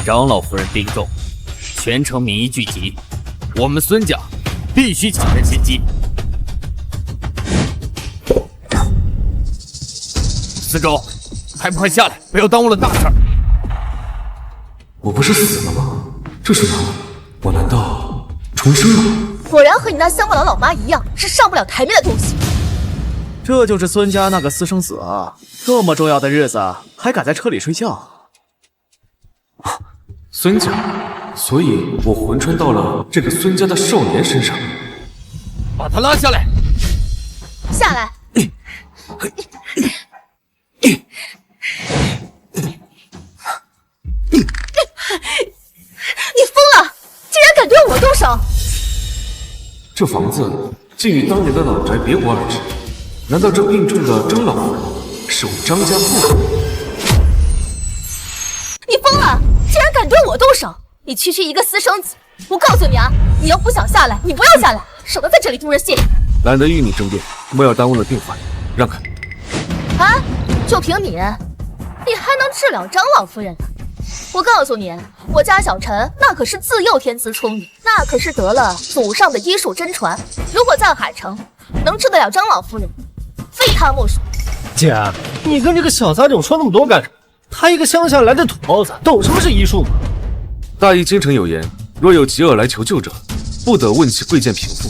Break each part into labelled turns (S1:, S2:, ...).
S1: 长老夫人病重，全城民意聚集，我们孙家必须抢占先机。司周，还不快下来，不要耽误了大事儿！
S2: 我不是死了吗？这是哪里？我难道重生了？
S3: 果然和你那乡巴佬老妈一样，是上不了台面的东西。
S4: 这就是孙家那个私生子啊！这么重要的日子，还敢在车里睡觉？
S2: 孙家，所以我魂穿到了这个孙家的少年身上。
S1: 把他拉下来！
S3: 下来！你疯了！竟然敢对我动手！
S2: 这房子竟与当年的老宅别无二致，难道这病重的张老夫人是我张家妇人？
S3: 你疯了！竟然敢对我动手！你区区一个私生子，我告诉你啊，你要不想下来，你不要下来，省得在这里丢人现眼。
S2: 懒得与你争辩，莫要耽误了病患，让开！
S3: 啊，就凭你还能治了张老夫人？我告诉你，我家小陈那可是自幼天资聪明，那可是得了祖上的医术真传。如果在海城能治得了张老夫人，非他莫属。
S5: 姐，你跟这个小杂种说那么多干什么？他一个乡下来的土包子，懂什么是医术吗？
S2: 大义京城有言，若有疾厄来求救者，不得问其贵贱贫富。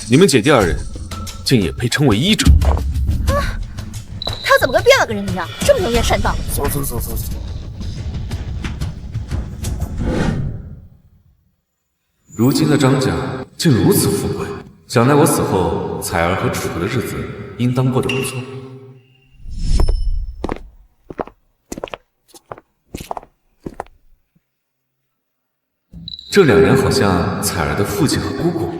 S2: 你们姐弟二人，竟也配称为医者？
S3: 他怎么跟变了个人一样，这么能言善道？
S1: 走。
S2: 如今的张家竟如此富贵，想来我死后，彩儿和楚河的日子应当过得不错。这两人好像彩儿的父亲和姑姑。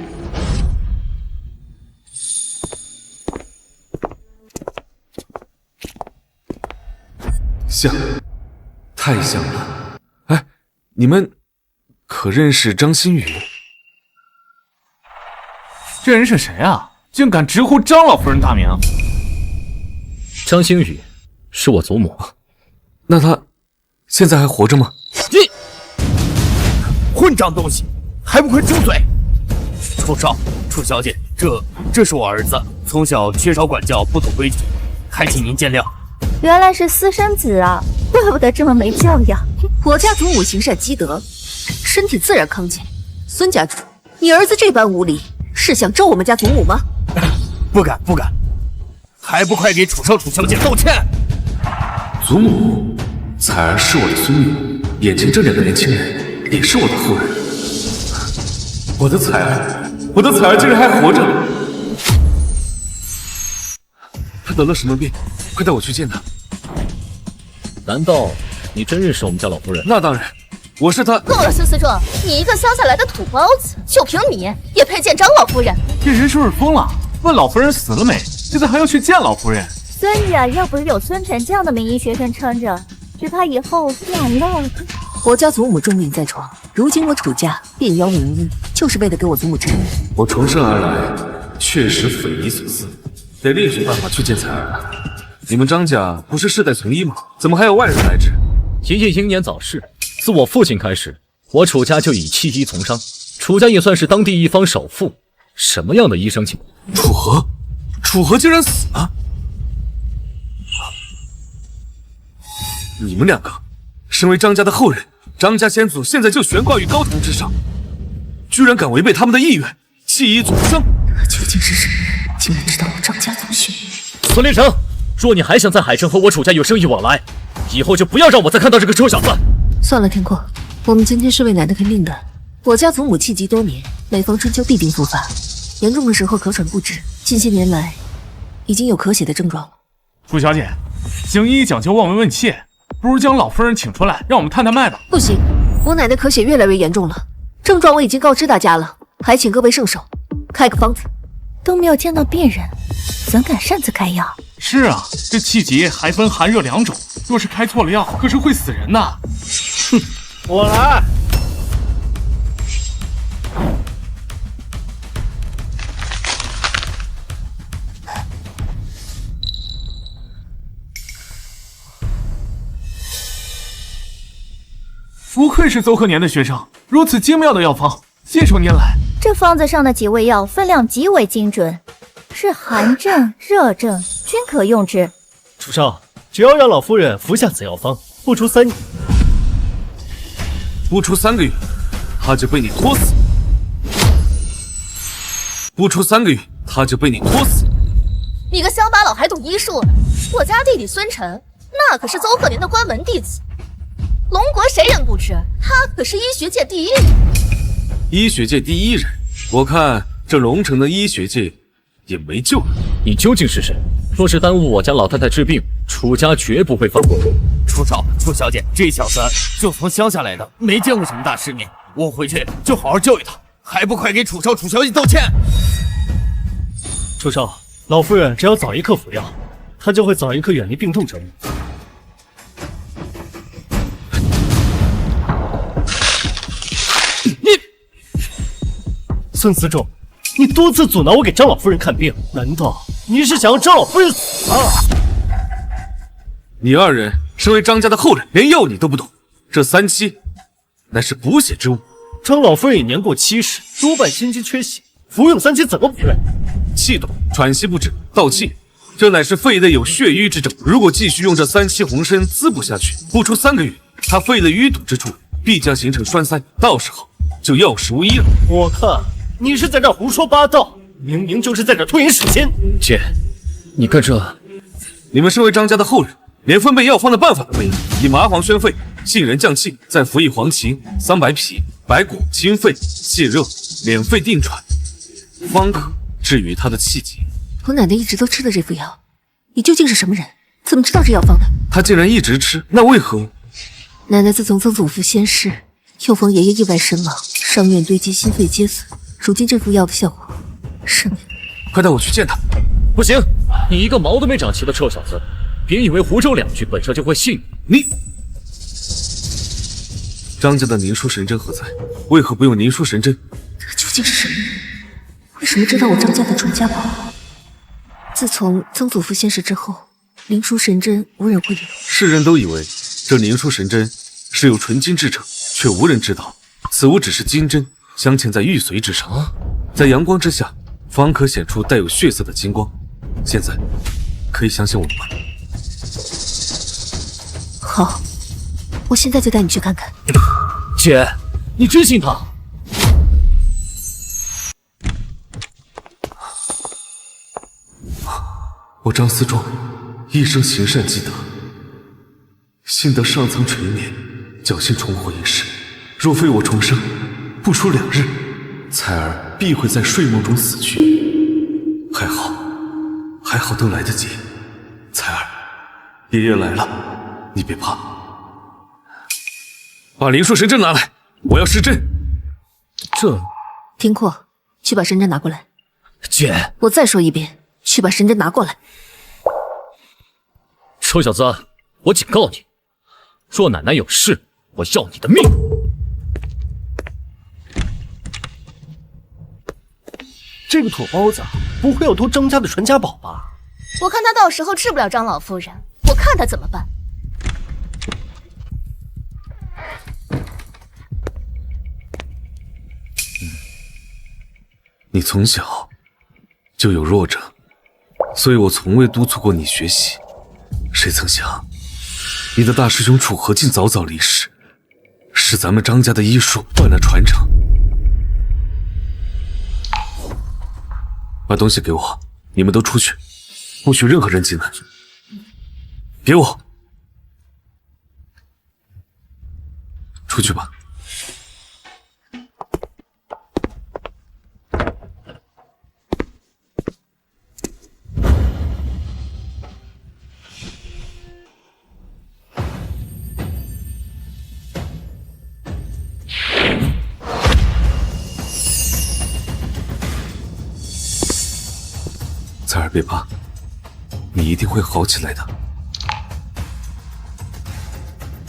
S2: 像，太像了。哎，你们可认识张馨予？
S6: 这人是谁啊？竟敢直呼张老夫人大名！
S5: 张馨予是我祖母。
S2: 那她现在还活着吗？
S1: 你混账东西，还不快住嘴！楚小姐，这是我儿子，从小缺少管教，不懂规矩，还请您见谅。
S7: 原来是私生子啊，怪不得这么没教养。
S3: 我家祖母行善积德，身体自然康健。孙家主，你儿子这般无礼，是想咒我们家祖母吗？
S1: 不敢，还不快给楚少楚小姐道歉！
S2: 祖母，彩儿是我的孙女，眼前这两个年轻人也是我的后人。我的彩儿竟然还活着！她得了什么病？快带我去见她！
S5: 难道你真认识我们家老夫人？
S2: 那当然，我是她。
S3: 够了，孙思仲，你一个乡下来的土包子，就凭你也配见张老夫人？
S6: 这人是不是疯了？问老夫人死了没，现在还要去见老夫人？
S7: 孙家要不是有孙权这样的名医学生撑着，只怕以后养老。
S3: 我家祖母重病在床，如今我楚家便邀名医，就是为了给我祖母治病。
S2: 我重生而来，确实匪夷所思，得另寻办法去见彩儿了。你们张家不是世代存医吗？怎么还有外人来治？
S5: 爷爷英年早逝，自我父亲开始，我楚家就以弃医从商，楚家也算是当地一方首富。什么样的医生请？
S2: 楚河竟然死了！你们两个，身为张家的后人，张家先祖现在就悬挂于高堂之上，居然敢违背他们的意愿，弃医从商！
S3: 究竟是谁？竟然知道我张家祖训？
S5: 孙连成，若你还想在海城和我楚家有生意往来，以后就不要让我再看到这个臭小子。
S3: 算了，天阔，我们今天是为奶奶看病的。我家祖母气疾多年，每逢春秋必定复发，严重的时候咳喘不止，近些年来已经有咳血的症状了。
S6: 楚小姐，行医讲究望闻问切，不如将老夫人请出来，让我们探探脉吧。
S3: 不行，我奶奶咳血越来越严重了，症状我已经告知大家了，还请各位圣手开个方子。
S7: 都没有见到病人，怎敢擅自开药？
S6: 是啊，这气疾还分寒热两种，若是开错了药，可是会死人的。
S5: 哼，我来。
S6: 不愧是邹贺年的学生，如此精妙的药方，信手拈来。
S7: 这方子上的几味药分量极为精准，是寒症、热症均可用之。
S4: 主上，只要让老夫人服下此药方，不出3年，
S2: 不出3个月，他就被你拖死；不出3个月，他就被你拖死。
S3: 你个乡巴佬还懂医术呢？我家弟弟孙晨，那可是邹贺年的关门弟子。龙国谁人不知，他可是医学界第一人。
S2: 医学界第一人，我看这龙城的医学界也没救了。
S5: 你究竟是谁？若是耽误我家老太太治病，楚家绝不会放过。
S1: 楚少，楚小姐，这小子就从乡下来的，没见过什么大世面。我回去就好好教育他，还不快给楚少、楚小姐道歉！
S4: 主上，老夫人只要早一刻服药，她就会早一刻远离病痛折磨。孙思仲，你多次阻挠我给张老夫人看病，难道你是想要张老夫人死啊？
S2: 你2人身为张家的后人，连药你都不懂，这3七乃是补血之物。
S4: 张老夫人已年过70，多半心肌缺血，服用3七怎么补位？
S2: 气短、喘息不止、盗气，这乃是肺内有血瘀之症。如果继续用这3七红参滋补下去，不出3个月，他肺内淤堵之处必将形成栓塞，到时候就药石无医了。
S4: 我看你是在这胡说八道，明明就是在这拖延时间。
S5: 姐，你干这……
S2: 你们身为张家的后人，连分配药方的办法都没有。以麻黄宣肺，杏仁降气，再服以黄芪、300匹、白果清肺泻热，敛肺定喘，方可治愈他的气结。
S8: 我奶奶一直都吃的这副药，你究竟是什么人？怎么知道这药方的？
S2: 他既然一直吃，那为何？
S8: 奶奶自从曾祖父仙逝，又逢爷爷意外身亡，伤院堆积，心肺皆损。如今这副药的效果甚美。
S2: 快带我去见他！
S5: 不行，你一个毛都没长齐的臭小子，别以为胡诌2句，本少就会信你。
S2: 张家的凝舒神针何在？为何不用凝舒神针？
S8: 他究竟是什么人？为什么知道我张家的传家宝？自从曾祖父仙逝之后，灵舒神针无人会有。
S2: 世人都以为这凝舒神针是由纯金制成，却无人知道此物只是金针镶嵌在玉髓之上，在阳光之下方可显出带有血色的金光。现在可以相信我吗？
S8: 好，我现在就带你去看看。
S5: 姐，你真信他？
S2: 我张思仲一生行善积德，幸得上苍垂怜，侥幸重活一世。若非我重生，不出2日，彩儿必会在睡梦中死去。还好，还好都来得及。彩儿，爷爷来了，你别怕。把灵术神针拿来，我要施针。
S5: 这……
S8: 听阔，去把神针拿过来。
S5: 姐，
S8: 我再说一遍，去把神针拿过来。
S5: 臭小子，我警告你，若奶奶有事，我要你的命！
S4: 这个土包子不会要偷张家的传家宝吧？
S3: 我看他到时候治不了张老夫人，我看他怎么办。
S2: 你从小就有弱者，所以我从未督促过你学习。谁曾想，你的大师兄楚河静早早离世，使咱们张家的医术断了传承。把东西给我，你们都出去，不许任何人进来。给我，出去吧。彩儿别怕，你一定会好起来的。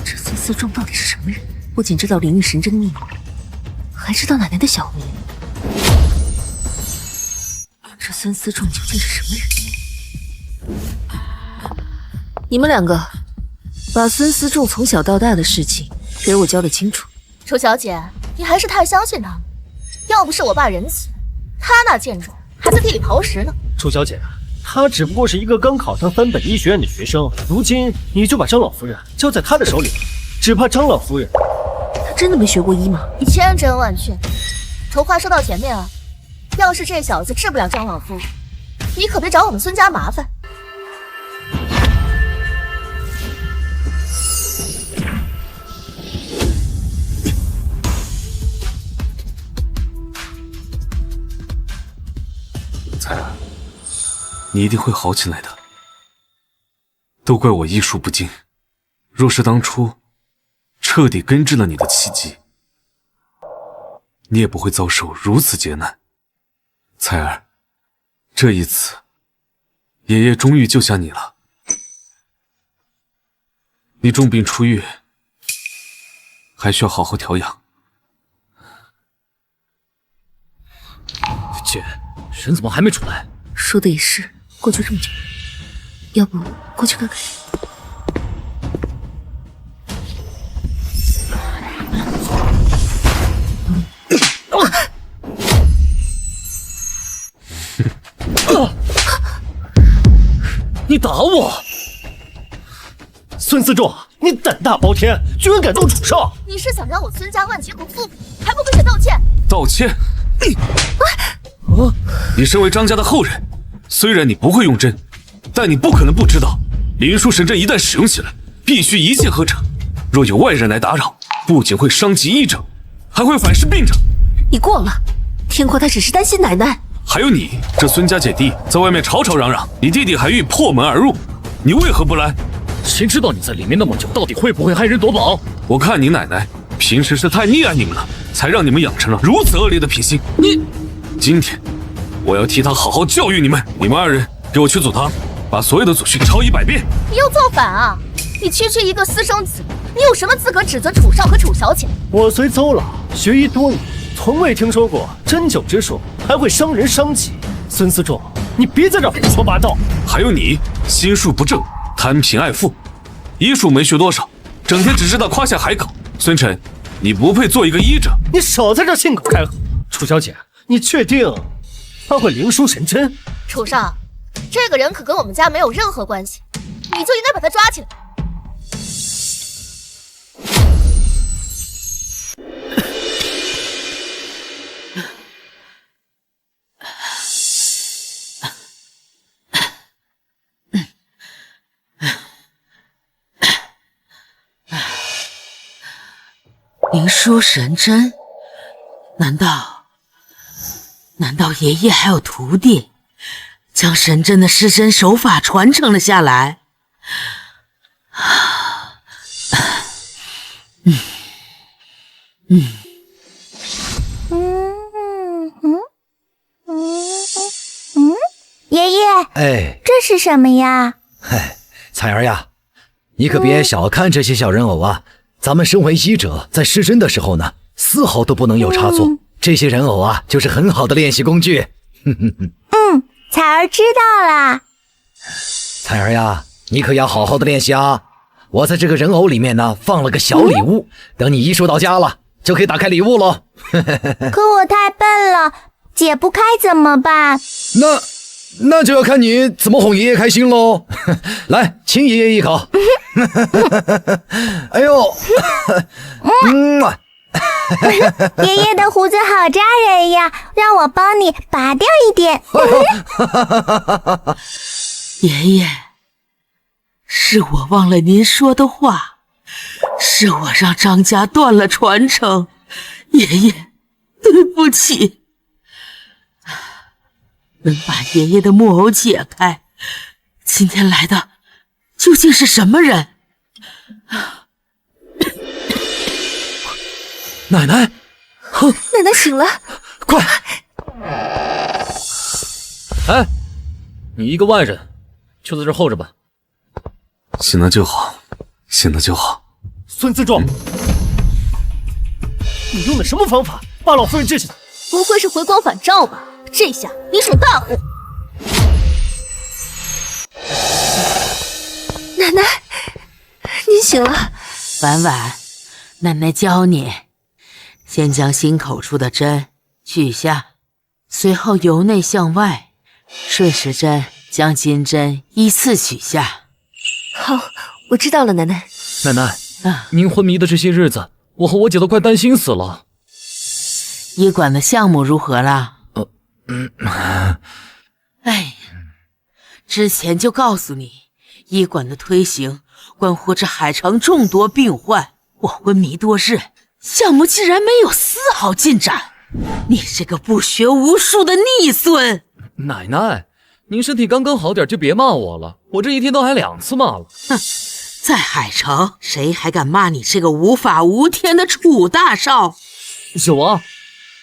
S8: 这孙思仲到底是什么人？不仅知道灵玉神针的秘密，还知道奶奶的小秘。这孙思仲究竟是什么人？你们2个把孙思仲从小到大的事情给我交代清楚。
S3: 楚小姐，你还是太相信他了。要不是我爸仁慈，他那贱种还在地里刨食呢。
S1: 楚小姐，他只不过是一个刚考上3本医学院的学生，如今你就把张老夫人交在他的手里了，只怕张老夫人……
S8: 他真的没学过医吗？
S3: 你千真万确。丑话说到前面啊，要是这小子治不了张老夫人，你可别找我们孙家麻烦。
S2: 彩儿，你一定会好起来的。都怪我医术不精，若是当初彻底根治了你的气机，你也不会遭受如此劫难。彩儿，这一次，爷爷终于救下你了。你重病初愈，还需要好好调养。
S5: 姐，人怎么还没出来？
S8: 说的也是，过去这么久，要不过去看看？
S1: 你打我！孙思仲，你胆大包天，居然敢动楚少！
S3: 你是想让我孙家万劫不复，还不跪下道歉？
S2: 道歉？你身为张家的后人，虽然你不会用针，但你不可能不知道，灵枢神针一旦使用起来，必须一气呵成。若有外人来打扰，不仅会伤及医者，还会反噬病者。
S8: 你过了，天阔他只是担心奶奶。
S2: 还有你这孙家姐弟在外面吵吵嚷嚷，你弟弟还欲破门而入，你为何不来？
S5: 谁知道你在里面那么久，到底会不会害人夺宝？
S2: 我看你奶奶平时是太溺爱你们了，才让你们养成了如此恶劣的品性。今天我要替她好好教育你们。你们2人给我去祖堂，把所有的祖训抄100遍。
S3: 你又造反啊！你区区一个私生子，你有什么资格指责楚少和楚小姐？
S1: 我虽邹老，学医多年，从未听说过针灸之术还会伤人伤己。孙思仲，你别在这胡说八道！
S2: 还有你，心术不正，贪贫爱富，医术没学多少，整天只知道夸下海口。孙晨，你不配做一个医者。
S1: 你少在这信口开河！楚小姐，你确定他会灵枢神针？
S3: 楚少，这个人可跟我们家没有任何关系，你就应该把他抓起来。
S9: 灵枢神针？难道爷爷还有徒弟，将神针的施针手法传承了下来？
S7: 爷爷，
S10: 哎，
S7: 这是什么呀？
S10: 嗨，彩儿呀，你可别小看这些小人偶啊！咱们身为医者，在施针的时候呢，丝毫都不能有差错。这些人偶啊，就是很好的练习工具。
S7: 彩儿知道了。
S10: 彩儿呀，你可要好好的练习啊！我在这个人偶里面呢，放了个小礼物，等你医术到家了，就可以打开礼物喽。
S7: 可我太笨了，解不开怎么办？
S10: 那就要看你怎么哄爷爷开心喽。来，亲爷爷一口。哎呦，
S7: 爷爷的胡子好扎人呀，让我帮你拔掉一点。
S9: 爷爷，是我忘了您说的话，是我让张家断了传承，爷爷，对不起。能把爷爷的木偶解开，今天来的究竟是什么人？
S10: 奶奶，
S8: 奶奶醒了，
S10: 快！
S5: 哎，你一个外人，就在这候着吧。
S2: 醒了就好，醒了就好。
S1: 孙思仲，你用的什么方法把老夫人治起来？
S3: 不会是回光返照吧？这下你属大祸。
S8: 奶奶，您醒了。
S9: 婉婉，奶奶教你，先将心口处的针取下，随后由内向外，顺时针将金针依次取下。
S8: 好，我知道了，奶奶。
S5: 奶奶，您昏迷的这些日子，我和我姐都快担心死了。
S9: 医馆的项目如何了？哎，之前就告诉你，医馆的推行关乎着海城众多病患。我昏迷多日，项目竟然没有丝毫进展。你这个不学无术的逆孙！
S5: 奶奶，您身体刚刚好点就别骂我了，我这一天都挨2次骂了。
S9: 哼，在海城，谁还敢骂你这个无法无天的楚大少？
S5: 有啊，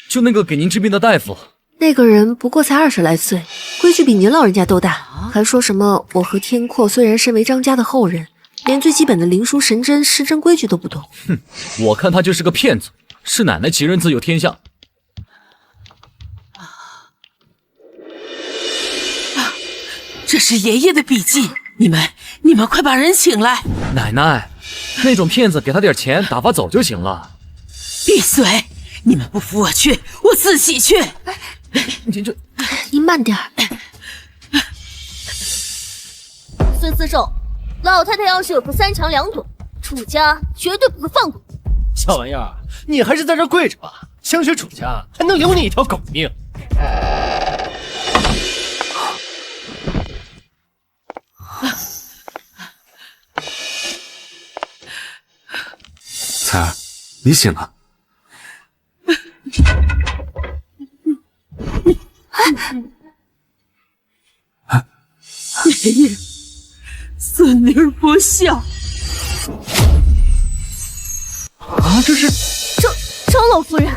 S5: 就那个给您治病的大夫。
S8: 那个人不过才20来岁，规矩比您老人家都大，还说什么我和天阔虽然身为张家的后人，连最基本的灵枢神针施针规矩都不懂。
S5: 哼，我看他就是个骗子，是奶奶其人自有天下。
S9: 这是爷爷的笔记，你们快把人请来。
S5: 奶奶，那种骗子给他点钱打发走就行了。
S9: 闭嘴！你们不服我去，我自己去。
S8: 您慢点儿。
S3: 孙思仲，老太太要是有个3长2短，楚家绝对不会放过你。
S1: 小玩意儿，你还是在这跪着吧，想学楚家还能留你一条狗命。
S2: 彩儿，你醒了。
S9: 爷爷，孙女不孝。
S1: 啊，这是
S3: 张老夫人，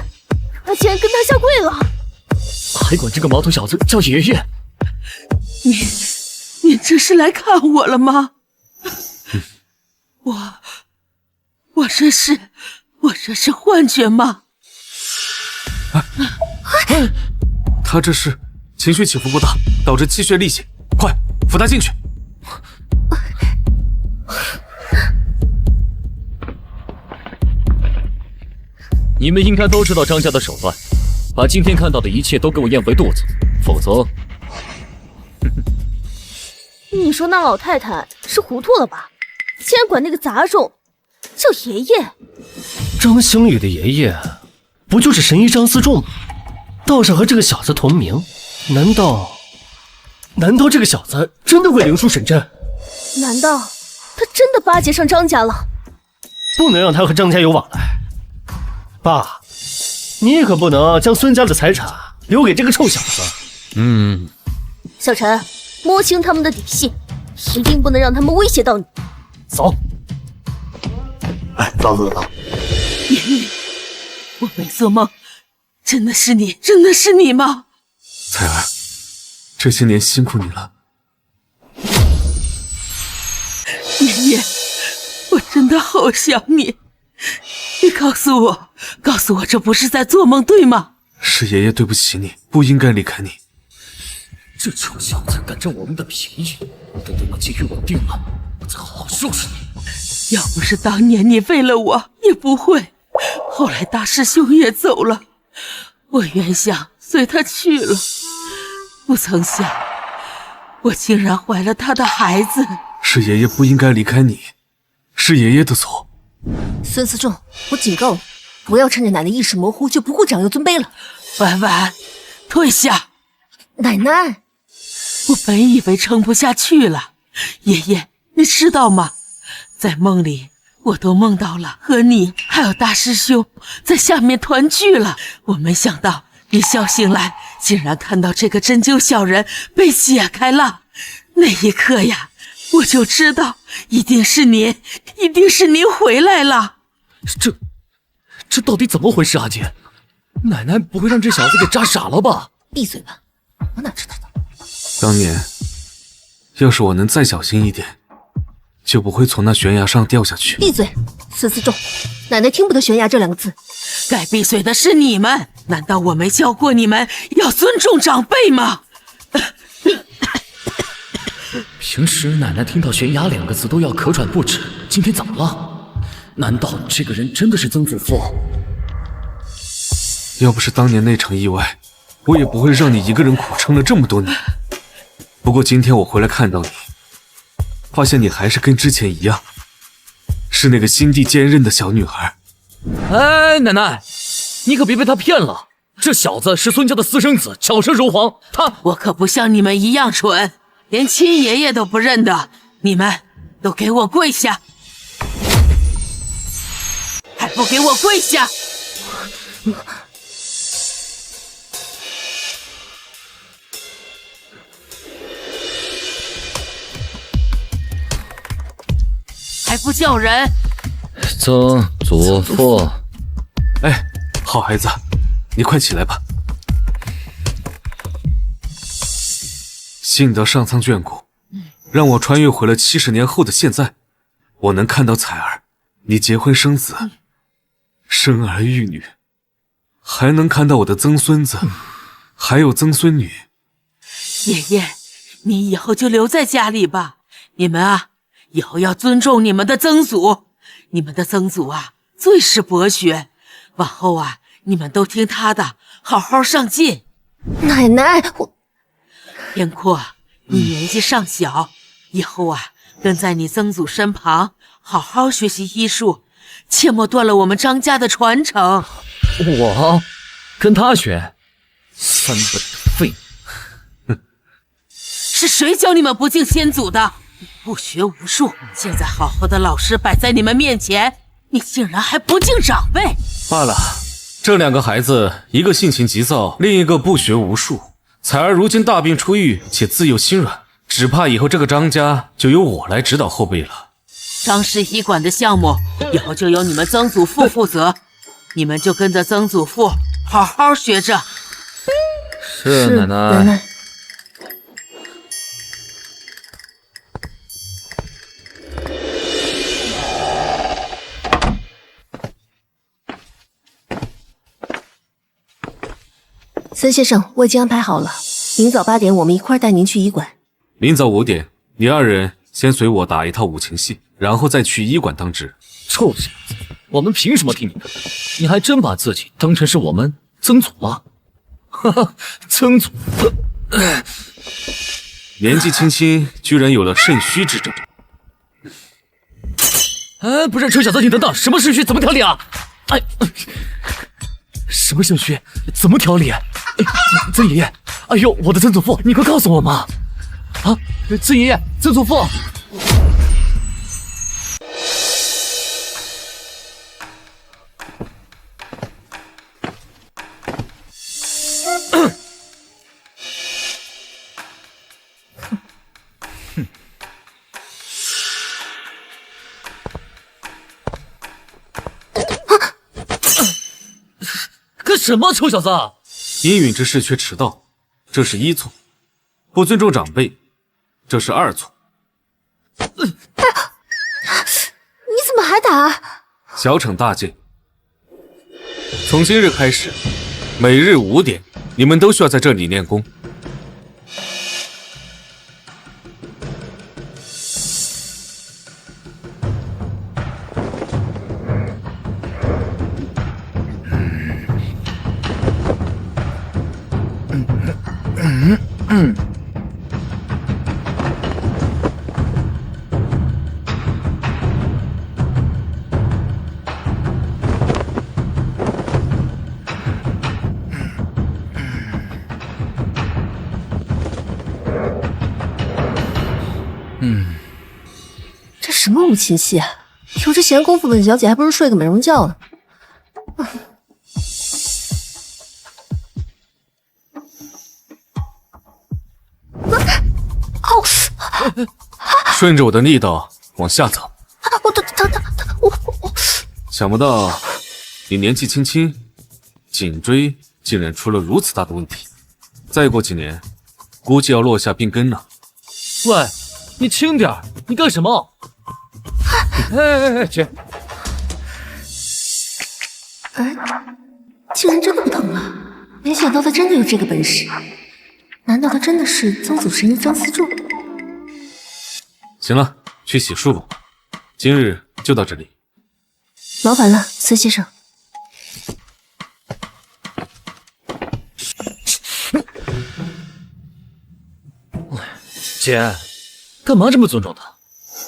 S3: 她竟然跟他下跪了，
S5: 还管这个毛头小子叫爷爷？
S9: 你这是来看我了吗？我这是幻觉吗？
S2: 他这是情绪起伏过大，导致气血力竭，快扶他进去。
S5: 你们应该都知道张家的手段，把今天看到的一切都给我咽回肚子，否则……
S3: 你说那老太太是糊涂了吧？竟然管那个杂种叫爷爷。
S1: 张星宇的爷爷不就是神医张思仲吗？道上和这个小子同名，难道这个小子真的会灵枢神针？
S3: 难道他真的巴结上张家了？
S1: 不能让他和张家有往来。爸，你可不能将孙家的财产留给这个臭小子。
S3: 小陈，摸清他们的底细，一定不能让他们威胁到你。
S1: 走。哎，走。
S9: 爷爷，我没做梦，真的是你吗？
S2: 彩儿，这些年辛苦你了。
S9: 爷爷，我真的好想你。你告诉我，这不是在做梦，对吗？
S2: 是爷爷对不起你，不应该离开你。
S5: 这臭小子敢占我们的便宜，等我们监狱稳定了，我再好好收拾你。
S9: 要不是当年你为了我，也不会。后来大师兄也走了，我原想随他去了，不曾想我竟然怀了他的孩子。
S2: 是爷爷不应该离开你，是爷爷的错。
S8: 孙思仲，我警告你，不要趁着奶奶意识模糊就不顾长幼尊卑了。
S9: 婉婉，退下。
S8: 奶奶，
S9: 我本以为撑不下去了，爷爷，你知道吗？在梦里，我都梦到了和你还有大师兄在下面团聚了。我没想到一觉醒来，竟然看到这个针灸小人被解开了。那一刻呀，我就知道一定是您回来了。
S5: 这到底怎么回事？阿姐，奶奶不会让这小子给扎傻了吧？
S8: 闭嘴吧，我哪知道的。
S2: 当年要是我能再小心一点，就不会从那悬崖上掉下去。
S8: 闭嘴，孙思仲，奶奶听不得悬崖这2个字。
S9: 该闭嘴的是你们，难道我没教过你们要尊重长辈吗？
S5: 平时奶奶听到悬崖2个字都要咳喘不止，今天怎么了？难道这个人真的是曾祖父？
S2: 要不是当年那场意外，我也不会让你一个人苦撑了这么多年。不过今天我回来看到你，发现你还是跟之前一样，是那个心地坚韧的小女孩。
S5: 哎，奶奶，你可别被他骗了。这小子是孙家的私生子，巧舌如簧。
S9: 我可不像你们一样蠢，连亲爷爷都不认得。你们都给我跪下！还不给我跪下！还不叫人！
S10: 曾祖父，
S2: 哎，好孩子，你快起来吧。幸得上苍眷顾，让我穿越回了70年后的现在，我能看到彩儿，你结婚生子，生儿育女，还能看到我的曾孙子，还有曾孙女。
S9: 爷爷，你以后就留在家里吧。你们啊，以后要尊重你们的曾祖。你们的曾祖啊，最是博学。往后啊，你们都听他的，好好上进。
S8: 奶奶，
S9: 天阔，你年纪尚小，以后啊，跟在你曾祖身旁，好好学习医术，切莫断了我们张家的传承。
S5: 我跟他学，3本的废物。
S9: 是谁教你们不敬先祖的？不学无术，现在好好的老师摆在你们面前，你竟然还不敬长辈！
S2: 罢了，这2个孩子，一个性情急躁，另一个不学无术。彩儿如今大病初愈，且自幼心软，只怕以后这个张家就由我来指导后辈了。
S9: 张氏医馆的项目以后就由你们曾祖父负责，你们就跟着曾祖父好好学着。
S10: 是奶奶。
S8: 孙先生，我已经安排好了，明早8点我们一块带您去医馆。
S2: 明早5点，你2人先随我打一套五禽戏，然后再去医馆当值。
S5: 臭小子，我们凭什么听你的？你还真把自己当成是我们曾祖吗？哈哈，曾祖，
S2: 年纪轻轻居然有了肾虚之症。
S5: 哎，不是，臭小子，你等等，什么肾虚？怎么调理啊？哎，什么肾虚？怎么调理？曾爷爷，哎呦，我的曾祖父，你快告诉我嘛！啊，曾爷爷，曾祖父。干什么，臭小子！
S2: 因允之事却迟到，这是1错；不尊重长辈，这是2错。
S8: 你怎么还打？
S2: 小惩大戒。从今日开始，每日5点，你们都需要在这里练功。
S8: 这什么无情戏啊！有这闲工夫，本小姐还不如睡个美容觉呢。
S2: 顺着我的力道往下走。
S8: 我疼！
S2: 想不到你年纪轻轻，颈椎竟然出了如此大的问题，再过几年，估计要落下病根了。
S5: 喂，你轻点，你干什么？去！
S8: 竟然真的不疼了，没想到他真的有这个本事。难道他真的是曾祖神医张思柱？
S2: 行了，去洗漱吧。今日就到这里。
S8: 麻烦了，孙先生。
S5: 姐，干嘛这么尊重他？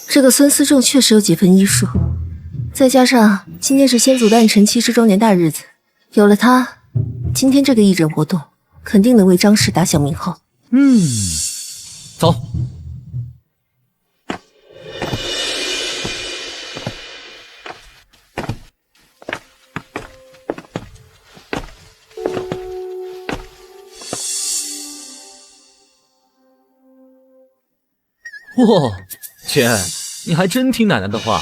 S8: 这个孙思仲确实有几分医术，再加上今天是先祖诞辰70周年大日子，有了他，今天这个义诊活动肯定能为张氏打响名号。
S5: 走。哇，姐，你还真听奶奶的话，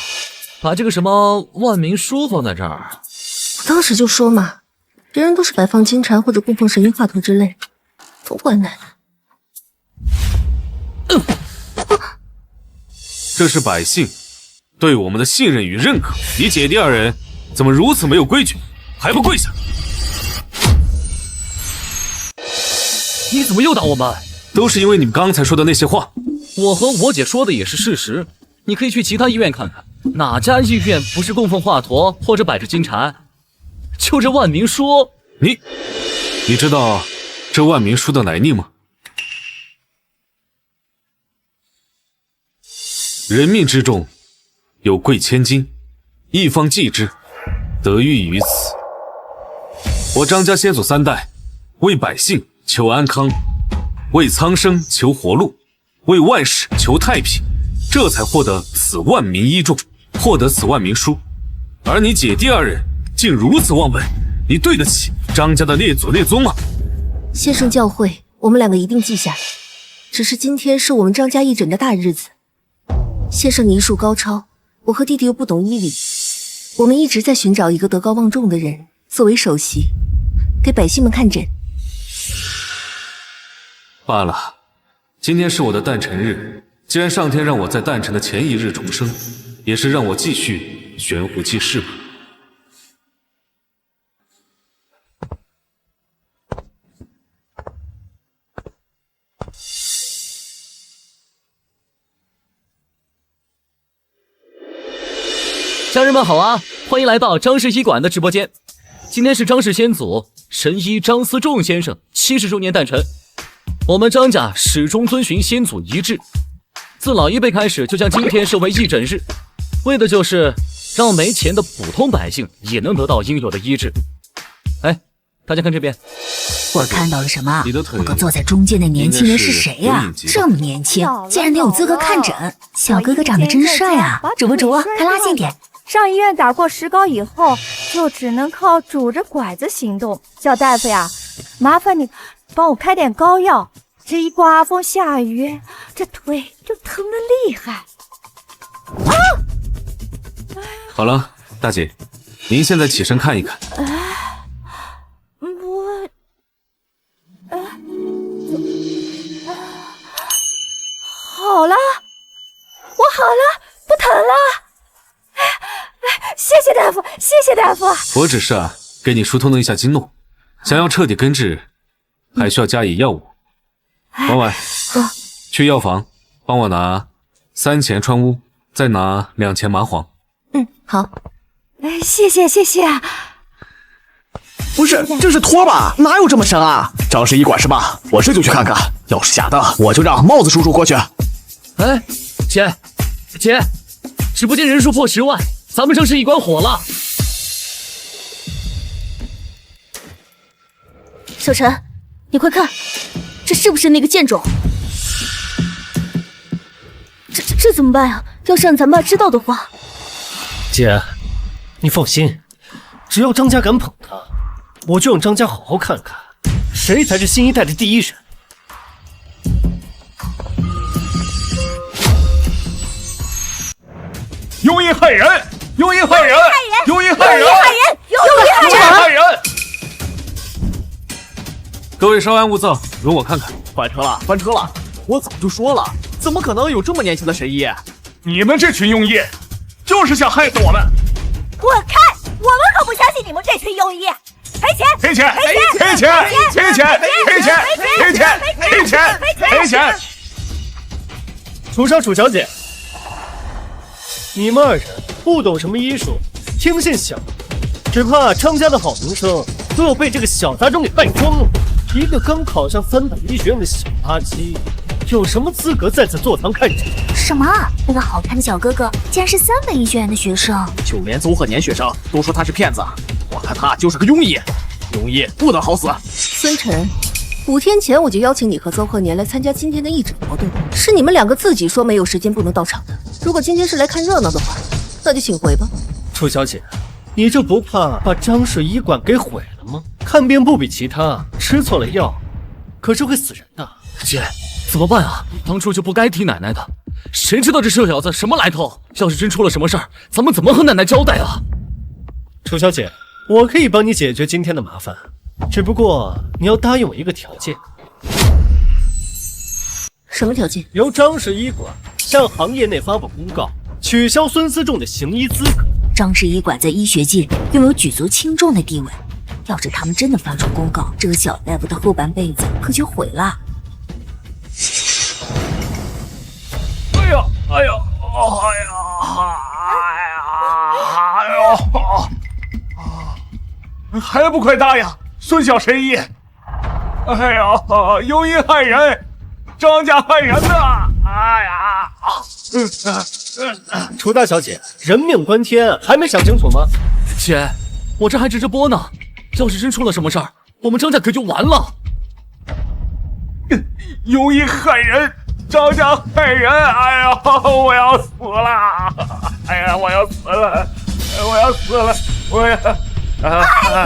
S5: 把这个什么万民书放在这儿。
S8: 我当时就说嘛，别人都是摆放金蝉或者供奉神鹰华佗之类，都怪奶奶。
S2: 这是百姓对我们的信任与认可。你姐弟二人怎么如此没有规矩，还不跪下？
S5: 你怎么又打我们？
S2: 都是因为你们刚才说的那些话。
S5: 我和我姐说的也是事实，你可以去其他医院看看，哪家医院不是供奉华佗或者摆着金蝉？就这万民书，
S2: 你知道这万民书的来历吗？人命之重，有贵千金，一方继之，得益于此。我张家先祖3代，为百姓求安康，为苍生求活路，为万世求太平，这才获得此万民医重，获得此万民书。而你姐弟二人竟如此妄为，你对得起张家的列祖列宗吗？
S8: 先生教诲，我们2个一定记下来。只是今天是我们张家义诊的大日子，先生你医术高超，我和弟弟又不懂医理，我们一直在寻找一个德高望重的人作为首席，给百姓们看诊。
S2: 罢了，今天是我的诞辰日，既然上天让我在诞辰的前一日重生，也是让我继续悬壶济世吧。
S5: 家人们好啊，欢迎来到张氏医馆的直播间。今天是张氏先祖神医张思仲先生70周年诞辰，我们张家始终遵循先祖遗志，自老一辈开始就将今天设为义诊日，为的就是让没钱的普通百姓也能得到应有的医治。哎，大家看这边，
S11: 我看到了什么？
S2: 你的腿
S11: 那个坐在中间的年轻人是谁呀？这么年轻，竟然能有资格看诊，小哥哥长得真帅啊！主播，快拉近点。
S7: 上医院打过石膏以后，就只能靠拄着拐子行动。小大夫呀，麻烦你帮我开点膏药。这一刮风下雨，这腿就疼得厉害。啊！
S2: 好了，大姐，您现在起身看一看。
S7: 好了，我好了，不疼了。谢谢大夫，谢谢大夫。
S2: 我只是给你疏通了一下经络，想要彻底根治，还需要加以药物。婉婉，去药房帮我拿3钱川乌，再拿2钱麻黄。
S8: 好。
S7: 谢谢。
S4: 不是，这是托吧？哪有这么神啊？张氏医馆是吧？我这就去看看。要是假的，我就让帽子叔叔过去。
S5: 哎，姐，直播间人数破10万，咱们张氏医馆火了。
S3: 小陈，你快看，这是不是那个贱种？这怎么办呀？要是让咱爸知道的话……
S12: 姐，你放心，只要张家敢捧他，我就让张家好好看看，谁才是新一代的第一人。
S6: 用意害人！用意害人！用意害人！害人！
S2: 各位稍安勿躁，容我看看。
S4: 翻车了！我早就说了，怎么可能有这么年轻的神医？
S6: 你们这群庸医，就是想害死我们！
S7: 滚开！我们可不相信你们这群庸医！赔钱！
S6: 赔钱！赔钱！赔钱！赔钱！赔钱！赔钱！赔钱！
S12: 楚少楚小姐，你们2人不懂什么医术，听信小，只怕张家的好名声都要被这个小杂种给败光了。一个刚考上3本医学院的小垃圾，有什么资格在此坐堂看诊？
S11: 什么？那个好看的小哥哥竟然是3本医学院的学生，
S4: 就连邹鹤年学生都说他是骗子，我看他就是个庸医，庸医不得好死。
S8: 孙晨，5天前我就邀请你和邹鹤年来参加今天的义诊活动，是你们2个自己说没有时间不能到场的。如果今天是来看热闹的话，那就请回吧。
S12: 楚小姐，你这不怕把张氏医馆给毁了吗？看病不比其他，吃错了药可是会死人的。
S5: 姐，怎么办啊？当初就不该提奶奶的，谁知道这臭小子什么来头？要是真出了什么事儿，咱们怎么和奶奶交代啊？
S12: 楚小姐，我可以帮你解决今天的麻烦，只不过你要答应我一个条件。
S8: 什么条件？
S12: 由张氏医馆向行业内发布公告，取消孙思仲的行医资格。
S11: 张氏医馆在医学界拥有举足轻重的地位，要是他们真的发出公告，这个小大夫的后半辈子可就毁了。
S6: 哎呀，哎呀，还不快答应，孙小神医！哎呀，庸医害人，张家害人呐！哎呀！
S12: 楚大小姐，人命关天，还没想清楚吗？
S5: 姐，我这还直着播呢，要是真出了什么事儿，我们张家可就完了。
S6: 庸医害人，张家害人！哎呀，我要死了！哎呀，我要死了！我要死了！我要……
S7: 哎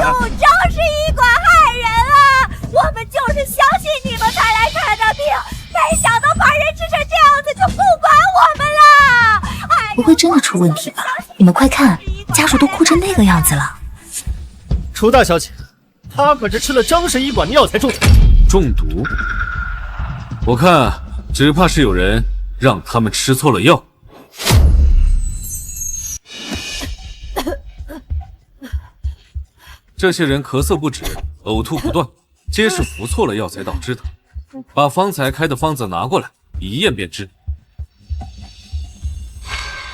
S7: 呦，张氏医馆害人啊！我们就是相信你们才来看的病，没想到把人治成这样子就不管我们了。
S11: 不会真的出问题吧？你们快看，家属都哭成那个样子了。
S12: 楚大小姐，他可是吃了张氏医馆的药才中毒。
S2: 中毒？我看只怕是有人让他们吃错了药。这些人咳嗽不止，呕吐不断，皆是服错了药才导致的。把方才开的方子拿过来，一验便知。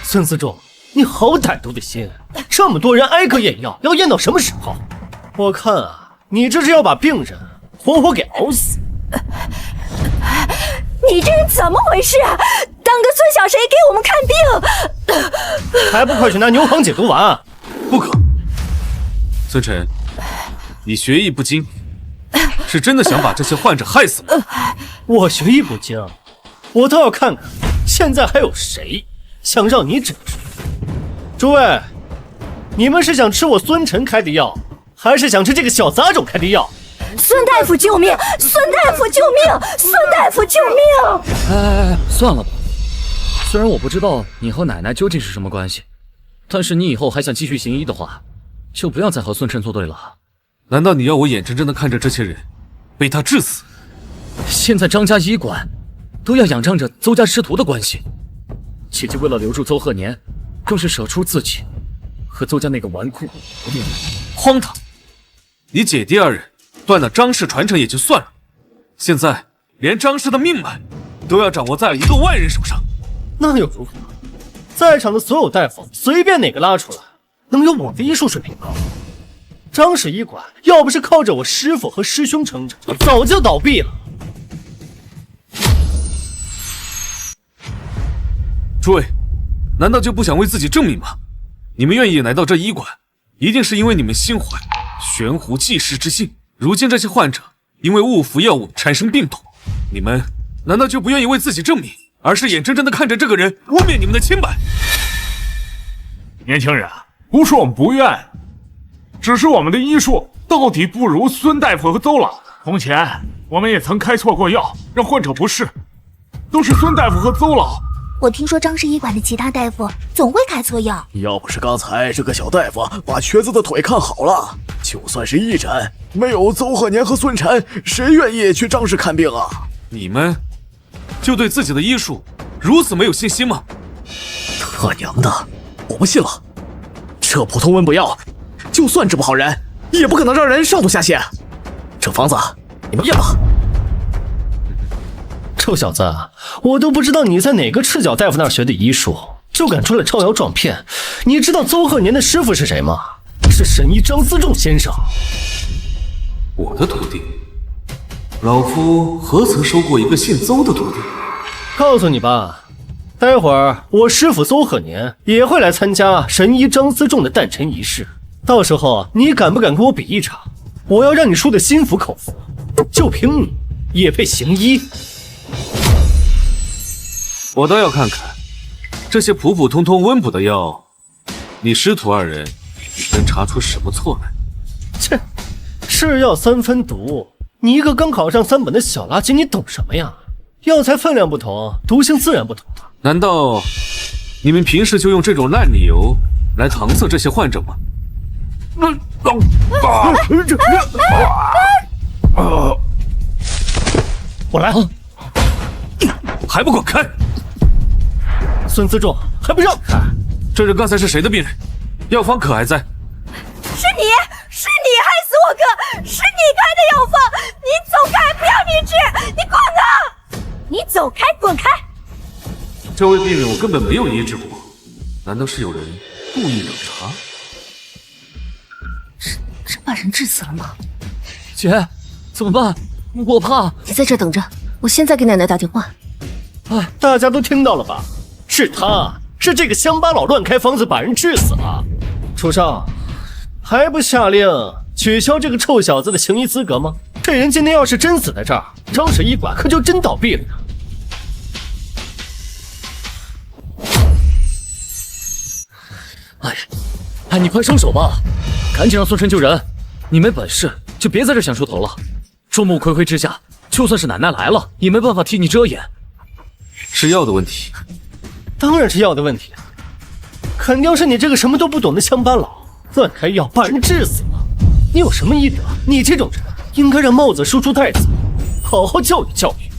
S12: 孙思仲，你好歹毒的心，这么多人挨个验药，要验到什么时候？我看啊，你这是要把病人活活给熬死。
S7: 你这人怎么回事啊？当个孙小神医给我们看病，
S12: 还不快去拿牛黄解毒丸！
S2: 不可！孙晨，你学艺不精，是真的想把这些患者害死吗？
S12: 我学艺不精，我倒要看看现在还有谁想让你诊治。诸位，你们是想吃我孙晨开的药，还是想吃这个小杂种开的药？
S7: 孙大夫救命！孙大夫救命！孙大夫救命！
S5: 哎，算了吧。虽然我不知道你和奶奶究竟是什么关系，但是你以后还想继续行医的话，就不要再和孙晨作对了。
S2: 难道你要我眼睁睁地看着这些人被他致死？
S5: 现在张家医馆都要仰仗着邹家师徒的关系，姐姐为了留住邹鹤年，更是舍出自己和邹家那个纨绔。
S2: 荒唐！你姐弟二人断了张氏传承也就算了，现在连张氏的命脉都要掌握在一个外人手上，
S12: 那又如何？在场的所有大夫随便哪个拉出来，能有我的医术水平高？张氏医馆要不是靠着我师父和师兄撑着，早就倒闭了。
S2: 诸位，难道就不想为自己证明吗？你们愿意来到这医馆，一定是因为你们心怀悬壶济世之心。如今这些患者因为误服药物产生病痛，你们难道就不愿意为自己证明，而是眼睁睁地看着这个人污蔑你们的清白？
S6: 年轻人，不是我们不愿，只是我们的医术到底不如孙大夫和邹老。从前我们也曾开错过药，让患者不适，都是孙大夫和邹老。
S11: 我听说张氏医馆的其他大夫总会开错药，
S4: 要不是刚才这个小大夫把瘸子的腿看好了，就算是义诊，没有邹鹤年和孙晨，谁愿意去张氏看病啊？
S2: 你们就对自己的医术如此没有信心吗？
S4: 他娘的，我不信了！这普通温补药，就算治不好人，也不可能让人上吐下泻。这方子，你们验吧。
S12: 臭小子，我都不知道你在哪个赤脚大夫那儿学的医术，就敢出来招摇撞骗。你知道邹鹤年的师傅是谁吗？是神医张思仲先生。
S2: 我的徒弟？老夫何曾收过一个姓邹的徒弟？
S12: 告诉你吧，待会儿我师傅邹鹤年也会来参加神医张思仲的诞辰仪式，到时候你敢不敢跟我比一场？我要让你输得心服口服，就凭你也配行医？
S2: 我倒要看看，这些普普通通温补的药，你师徒二人能查出什么错来？
S12: 切，是药三分毒，你一个刚考上3本的小垃圾，你懂什么呀？药材分量不同，毒性自然不同。
S2: 难道你们平时就用这种烂理由来搪塞这些患者吗？
S12: 我来，
S2: 还不滚开！
S12: 孙思仲，还不让开！
S2: 这人刚才是谁的病人？药方可还在？
S7: 是你害死我哥，是你开的药方，你走开，不要你治，你滚啊！你走开，滚开！
S2: 这位病人我根本没有医治过，难道是有人故意冷查？
S8: 真把人治死了吗？
S5: 姐，怎么办？我怕。
S8: 你在这等着，我现在给奶奶打电话。
S12: 哎，大家都听到了吧？是他，是这个乡巴佬乱开方子把人治死了。楚少，还不下令取消这个臭小子的行医资格吗？这人今天要是真死在这儿，张氏医馆可就真倒闭了呢。
S5: 哎，你快收手吧，赶紧让孙晨救人。你没本事就别在这想出头了。众目睽睽之下，就算是奶奶来了，也没办法替你遮掩。
S2: 是药的问题。
S12: 当然是药的问题，肯定是你这个什么都不懂的乡巴佬乱开药把人治死了。你有什么医德？你这种人应该让帽子叔叔带走，好好教育教育。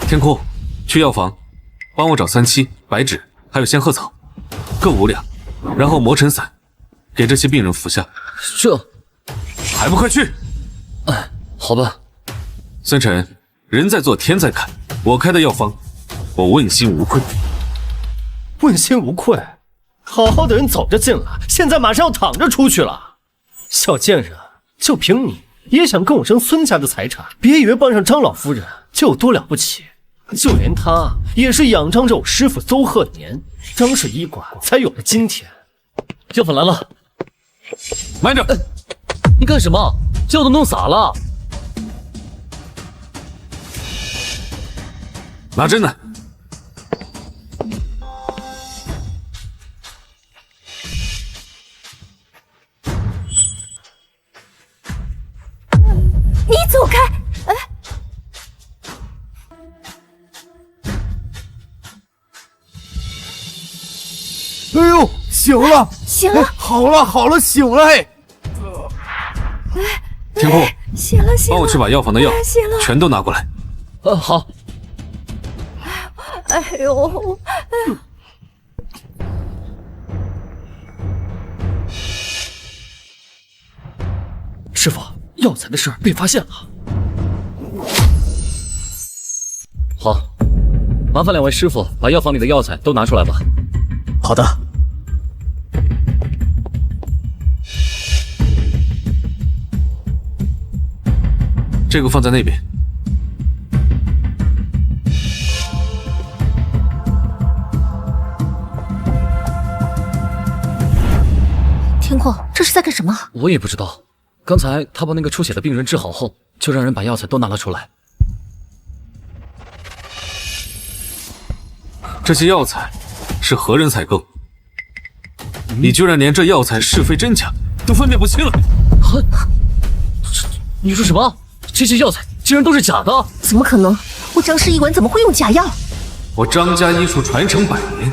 S2: 天空，去药房帮我找3七、白芷还有仙鹤草，各5两，然后磨成散，给这些病人服下。
S5: 这
S2: 还不快去！
S5: 哎，好吧。
S2: 孙晨，人在做天在看，我开的药方，我问心无愧。
S12: 问心无愧？好好的人走着进来，现在马上要躺着出去了。小贱人，就凭你也想跟我争孙家的财产？别以为傍上张老夫人就有多了不起，就连她也是仰仗着我师傅邹鹤年，张氏医馆才有了今天。
S5: 药粉来了。
S2: 慢着！
S5: 你干什么？药都弄洒了。
S2: 拿针呢？
S7: 你走开！
S1: 哎呦，醒了，
S7: 醒了，
S1: 好了，醒了！哎，
S2: 天空，
S7: 醒了，
S2: 帮我去把药房的药全都拿过来。
S5: 好。
S7: 哎呦！
S5: 师傅，药材的事被发现了。好，麻烦2位师傅把药房里的药材都拿出来吧。
S4: 好的。
S2: 这个放在那边。
S8: 天空，这是在干什么？
S5: 我也不知道。刚才他把那个出血的病人治好后，就让人把药材都拿了出来。
S2: 这些药材是何人采购？你居然连这药材是非真假都分辨不清了！
S5: 你说什么？这些药材竟然都是假的？
S8: 怎么可能？我张氏医馆怎么会用假药？
S2: 我张家医术传承100年，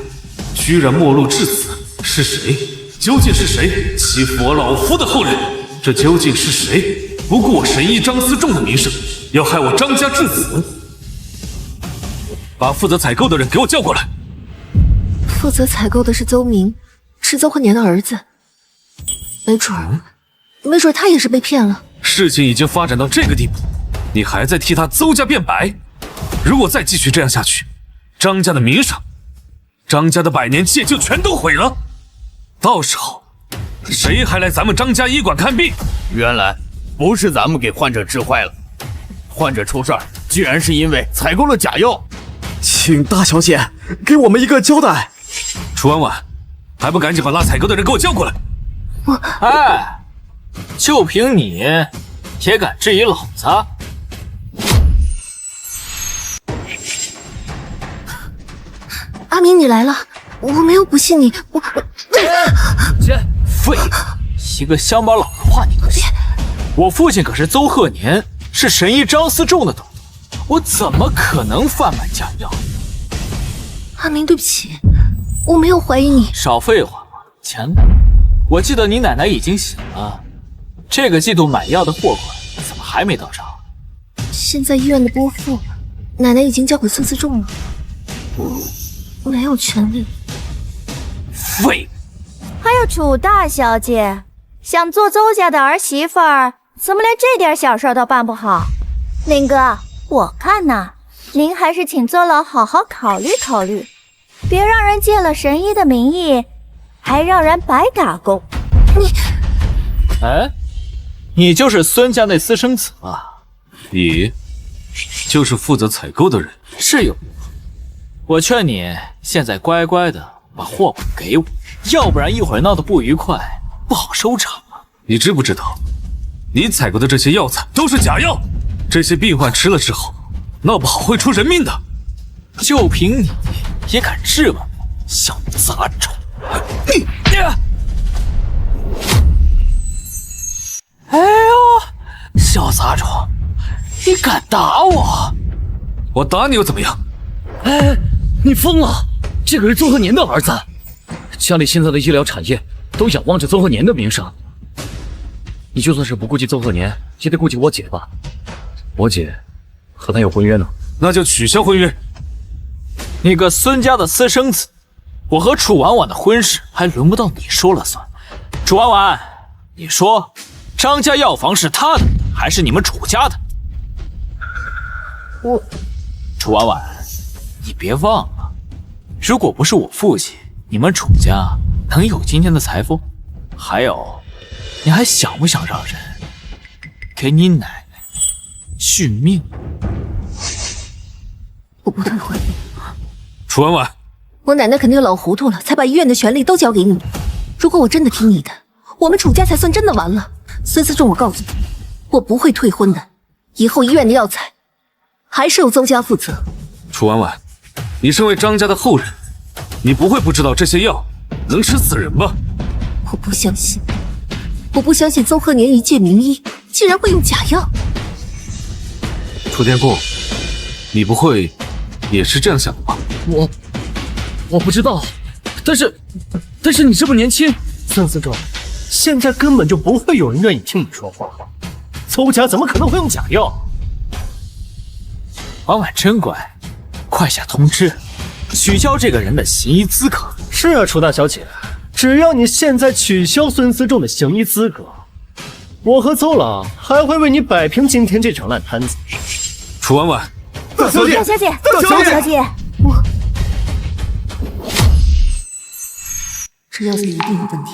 S2: 居然没落至此，是谁？究竟是谁欺负我老夫的后人？这究竟是谁不顾我神医张思仲的名声，要害我张家至死？把负责采购的人给我叫过来。
S8: 负责采购的是邹明，是邹鹤年的儿子。没准他也是被骗了。
S2: 事情已经发展到这个地步，你还在替他邹家辩白？如果再继续这样下去，张家的名声张家的百年契就全都毁了。到时候，谁还来咱们张家医馆看病？
S1: 原来不是咱们给患者治坏了，患者出事儿，居然是因为采购了假药。
S4: 请大小姐给我们一个交代。
S2: 楚婉婉，还不赶紧把拉采购的人给我叫过来！
S5: 哎，就凭你，也敢质疑老子？
S8: 阿明，你来了，我没有不信你，
S5: 废物，一个乡巴佬的话你可信？我父亲可是邹鹤年，是神医张思仲的头头，我怎么可能贩卖假药？
S8: 阿明，对不起，我没有怀疑你。
S5: 少废话，钱呢？我记得你奶奶已经醒了，这个季度买药的货款怎么还没到账？
S8: 现在医院的拨付，奶奶已经交给孙思仲了，我没有权利。
S5: 废物！
S7: 还有楚大小姐，想做邹家的儿媳妇儿，怎么连这点小事都办不好？林哥，我看呐，您还是请邹老好好考虑考虑，别让人借了神医的名义，还让人白打工。
S5: 哎，你就是孙家那私生子吧？
S2: 你就是负责采购的人，
S5: 是有。我劝你现在乖乖的把货款给我，要不然一会儿闹得不愉快，不好收场啊！
S2: 你知不知道，你采购的这些药材都是假药，这些病患吃了之后，闹不好会出人命的。
S5: 就凭你也敢质问我，小杂种！哎呦，小杂种，你敢打我？
S2: 我打你又怎么样？
S5: 哎，
S4: 你疯了！这个是邹鹤年的儿子，家里现在的医疗产业都仰望着邹鹤年的名声。你就算是不顾及邹鹤年，也得顾及我姐吧？我姐和他有婚约呢。
S2: 那就取消婚约。
S5: 你个孙家的私生子，我和楚婉婉的婚事还轮不到你说了算。楚婉婉，你说张家药房是他的还是你们楚家的？楚婉婉，你别忘了，如果不是我父亲，你们楚家能有今天的财富？还有，你还想不想让人给你奶奶续命？
S8: 我不退婚。
S2: 楚婉婉，
S8: 我奶奶肯定老糊涂了，才把医院的权利都交给你。如果我真的听你的，我们楚家才算真的完了。孙思仲，我告诉你，我不会退婚的。以后医院的药材还是由邹家负责。
S2: 楚婉婉，你身为张家的后人，你不会不知道这些药能吃死人吧？
S8: 我不相信，我不相信邹鹤年一介名医竟然会用假药。
S2: 楚天cung，你不会也是这样想的吧？
S4: 我不知道，但是你这么年轻，
S12: 孙思仲，现在根本就不会有人愿意听你说话。邹家怎么可能会用假药？
S5: 婉婉真乖，快下通知，取消这个人的行医资格。
S12: 是啊，楚大小姐，只要你现在取消孙思仲的行医资格，我和邹老还会为你摆平今天这场烂摊子。
S2: 楚婉婉，
S7: 大小姐，大小姐，大小姐，
S8: 这药材一定有问题，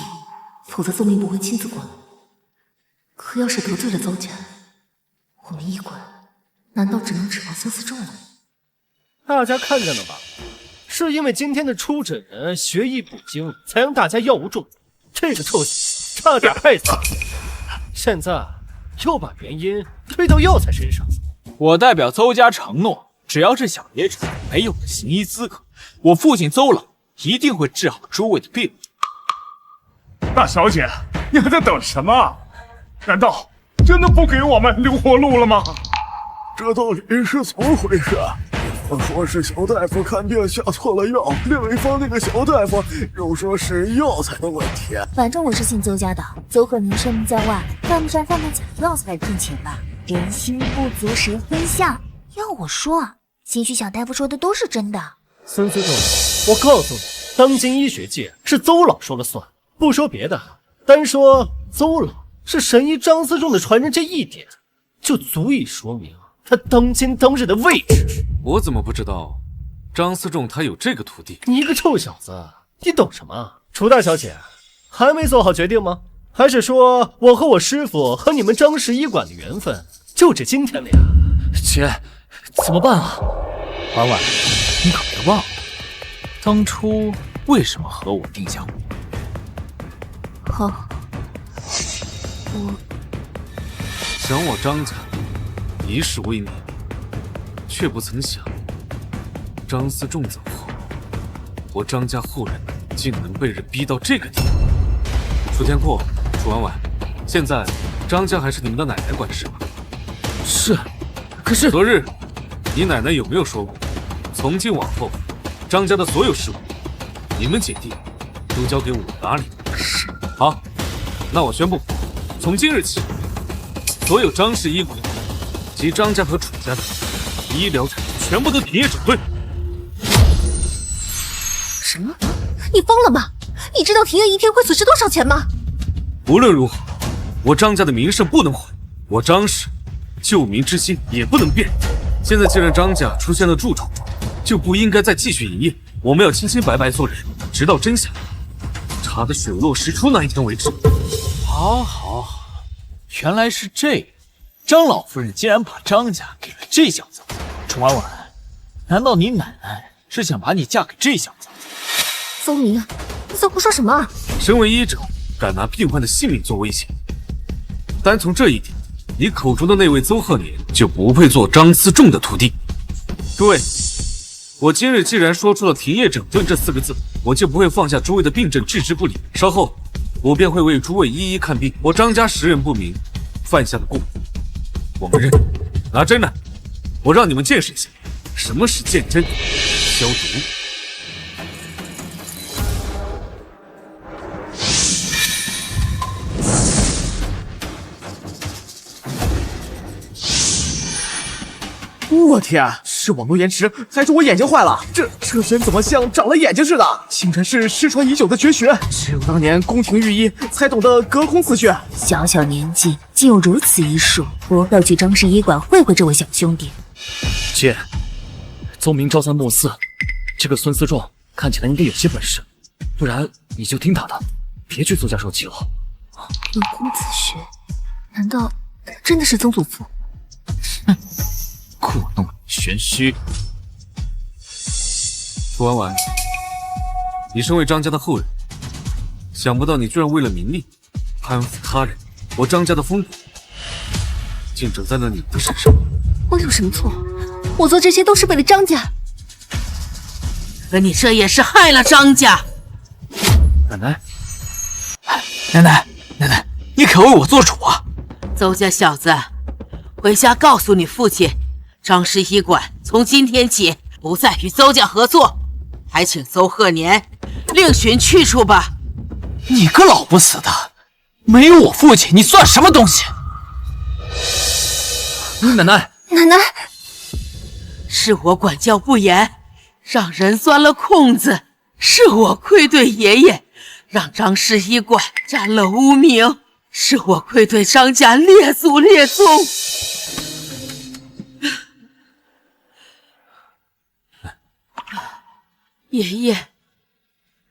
S8: 否则邹明不会亲自管。可要是得罪了邹家，我们医馆难道只能指望孙思仲了？
S12: 大家看见了吧？是因为今天的出诊人学艺不精，才让大家药物中毒。这个臭死，差点害死你。现在又把原因推到药材身上。
S5: 我代表邹家承诺，只要是小野者没有了行医资格，我父亲邹老一定会治好诸位的病。
S6: 大小姐，你还在等什么？难道真的不给我们留活路了吗？
S13: 这到底是怎么回事？一方说是小大夫看病下错了药，另一方那个小大夫又说是药材的问题。
S11: 反正我是信邹家的，邹鹤年声名在外，犯不上贩卖假药材来骗钱吧？人心不足蛇吞象，要我说，兴许小大夫说的都是真的。
S12: 孙思仲，我告诉你，当今医学界是邹老说了算。不说别的，单说邹老是神医张思仲的传人这一点，就足以说明他当今当日的位置。
S2: 我怎么不知道张思仲他有这个徒弟。
S12: 你个臭小子，你懂什么？楚大小姐，还没做好决定吗？还是说我和我师傅和你们张氏医馆的缘分就这今天了呀？
S5: 姐，怎么办啊？
S14: 婉婉，你可别忘了，当初为什么和我定下
S8: 好，我
S2: 想我张家以史为名，却不曾想张思仲走后，我张家后人竟能被人逼到这个地步。楚天阔、楚婉婉，现在张家还是你们的奶奶管事吧？
S5: 是，可是
S2: 昨日你奶奶有没有说过，从今往后张家的所有事务，你们姐弟都交给我打理？
S8: 是。
S2: 好，那我宣布，从今日起，所有张氏医馆及张家和楚家的医疗产业全部都停业整顿。
S8: 什么？你疯了吗？你知道停业一天会损失多少钱吗？
S2: 无论如何，我张家的名声不能毁，我张氏救民之心也不能变。现在既然张家出现了蛀虫，就不应该再继续营业。我们要清清白白做人，直到真相查得水落石出那一天为止。
S14: 好，好，好，原来是这样。张老夫人竟然把张家给了这小子。楚婉婉，难道你奶奶是想把你嫁给这小子？
S8: 邹明，你在胡说什么啊？
S2: 身为医者，敢拿病患的性命做威胁，单从这一点，你口中的那位邹鹤年就不配做张思仲的徒弟。诸位，我今日既然说出了停业整顿这4个字，我就不会放下诸位的病症置之不理。稍后我便会为诸位一一看病。我张家识人不明，犯下的过，我们认。拿针来，我让你们见识一下什么是见针消毒。
S1: 我天，是网络延迟，还是我眼睛坏了？这针怎么像长了眼睛似的？竟然是失传已久的绝学，只有当年宫廷御医才懂得隔空刺血。
S11: 小小年纪竟有如此医术，我要去张氏医馆会会这位小兄弟。
S5: 姐，邹明朝三暮四，这个孙思仲看起来应该有些本事，不然你就听他的，别去邹家受气了。
S8: 隔空刺血，难道真的是曾祖父？
S14: 哼，故弄玄虚。
S2: 楚婉婉，你身为张家的后人，想不到你居然为了名利攀附他人，我张家的风骨竟整在了你的身上。
S8: 我有什么错？我做这些都是为了张家。
S9: 可你这也是害了张家。
S14: 奶奶，奶奶，你可为我做主啊！
S9: 邹家小子，回家告诉你父亲，张氏医馆从今天起不再与邹家合作，还请邹鹤年另寻去处吧。
S14: 你个老不死的，没有我父亲，你算什么东西？
S5: 奶奶，
S9: 是我管教不严，让人钻了空子，是我愧对爷爷，让张氏医馆沾了污名，是我愧对张家列祖列宗。爷爷，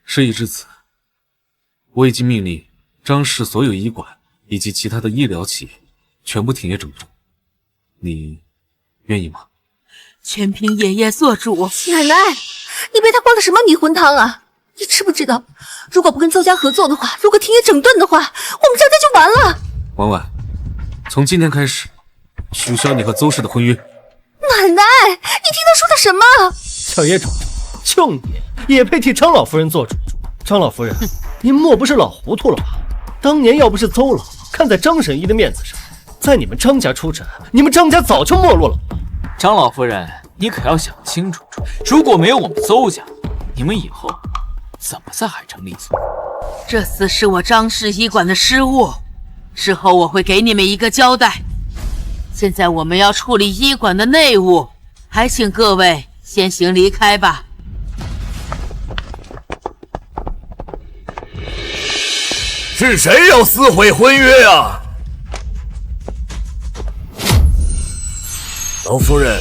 S2: 事已至此，我已经命令张氏所有医馆以及其他的医疗企业全部停业整顿，你愿意吗？
S9: 全凭爷爷做主。
S8: 奶奶，你被他灌了什么迷魂汤啊？你知不知道，如果不跟邹家合作的话，如果停业整顿的话，我们张家就完了。
S2: 婉婉，从今天开始，取消你和邹氏的婚约。
S8: 奶奶，你听他说的什么？
S12: 小野种，就你也配替张老夫人做主？张老夫人，您莫不是老糊涂了吧？当年要不是邹老看在张神医的面子上，在你们张家出诊，你们张家早就没落了。
S14: 张老夫人，你可要想清楚，如果没有我们邹家，你们以后怎么在海城立足？
S9: 这次是我张氏医馆的失误，之后我会给你们一个交代。现在我们要处理医馆的内务，还请各位先行离开吧。
S1: 是谁要撕毁婚约呀？老夫人，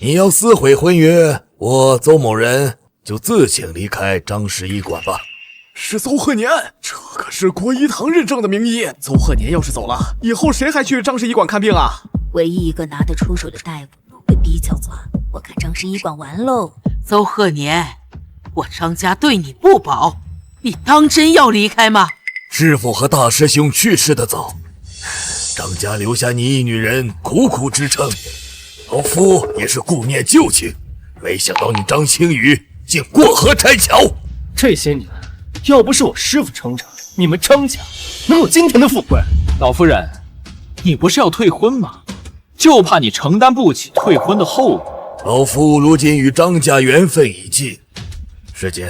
S1: 你要撕毁婚约，
S15: 我邹某人就自请离开张氏医馆吧。
S13: 是邹鹤年，这可是国医堂认证的名医。邹鹤年要是走了，以后谁还去张氏医馆看病啊？
S11: 唯一一个拿得出手的大夫都被逼走了，我看张氏医馆完喽。
S9: 邹鹤年，我张家对你不薄，你当真要离开吗？
S15: 师父和大师兄去世的早，张家留下你一女人苦苦支撑，老夫也是顾念旧情，没想到你张青雨竟过河拆桥。
S12: 这些年，要不是我师父撑着，你们张家能有今天的富贵？
S14: 老夫人，你不是要退婚吗？就怕你承担不起退婚的后果。
S15: 老夫如今与张家缘分已尽，师姐，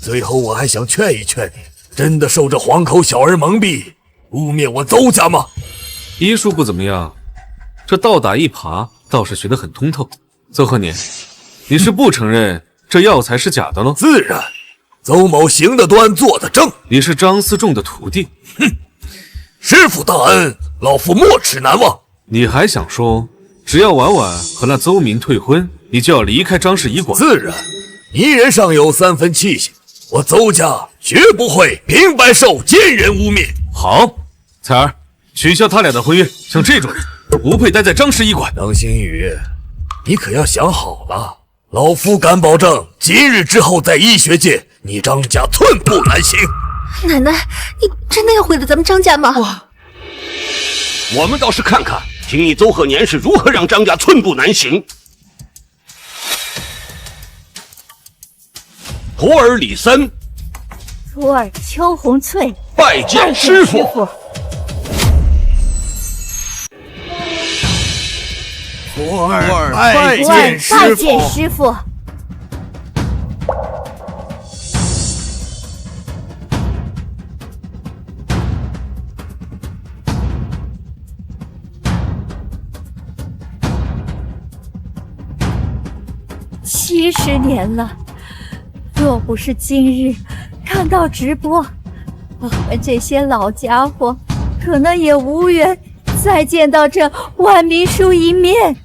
S15: 最后我还想劝一劝你，真的受这黄口小儿蒙蔽，污蔑我邹家吗？
S2: 医术不怎么样，这倒打一耙倒是学得很通透。邹鹤年，你是不承认这药材是假的喽？
S15: 自然，邹某行得端，坐得正。
S2: 你是张思仲的徒弟，
S15: 哼，师父大恩，老夫没齿难忘。
S2: 你还想说，只要婉婉和那邹明退婚，你就要离开张氏医馆？
S15: 自然，泥人尚有3分气性，我邹家绝不会平白受奸人污蔑。
S2: 好，彩儿，取消他俩的婚约，像这种人不配待在张氏医馆。
S15: 张馨予，你可要想好了，老夫敢保证，今日之后在医学界，你张家寸步难行。
S8: 奶奶，你真的要毁了咱们张家吗？
S16: 我们倒是看看，听你邹鹤年是如何让张家寸步难行。徒儿李森，
S7: 徒儿邱红翠，
S16: 拜见师傅。
S13: 徒儿
S7: 拜见师傅。70年了，若不是今日看到直播，我们这些老家伙可能也无缘再见到这万民叔一面。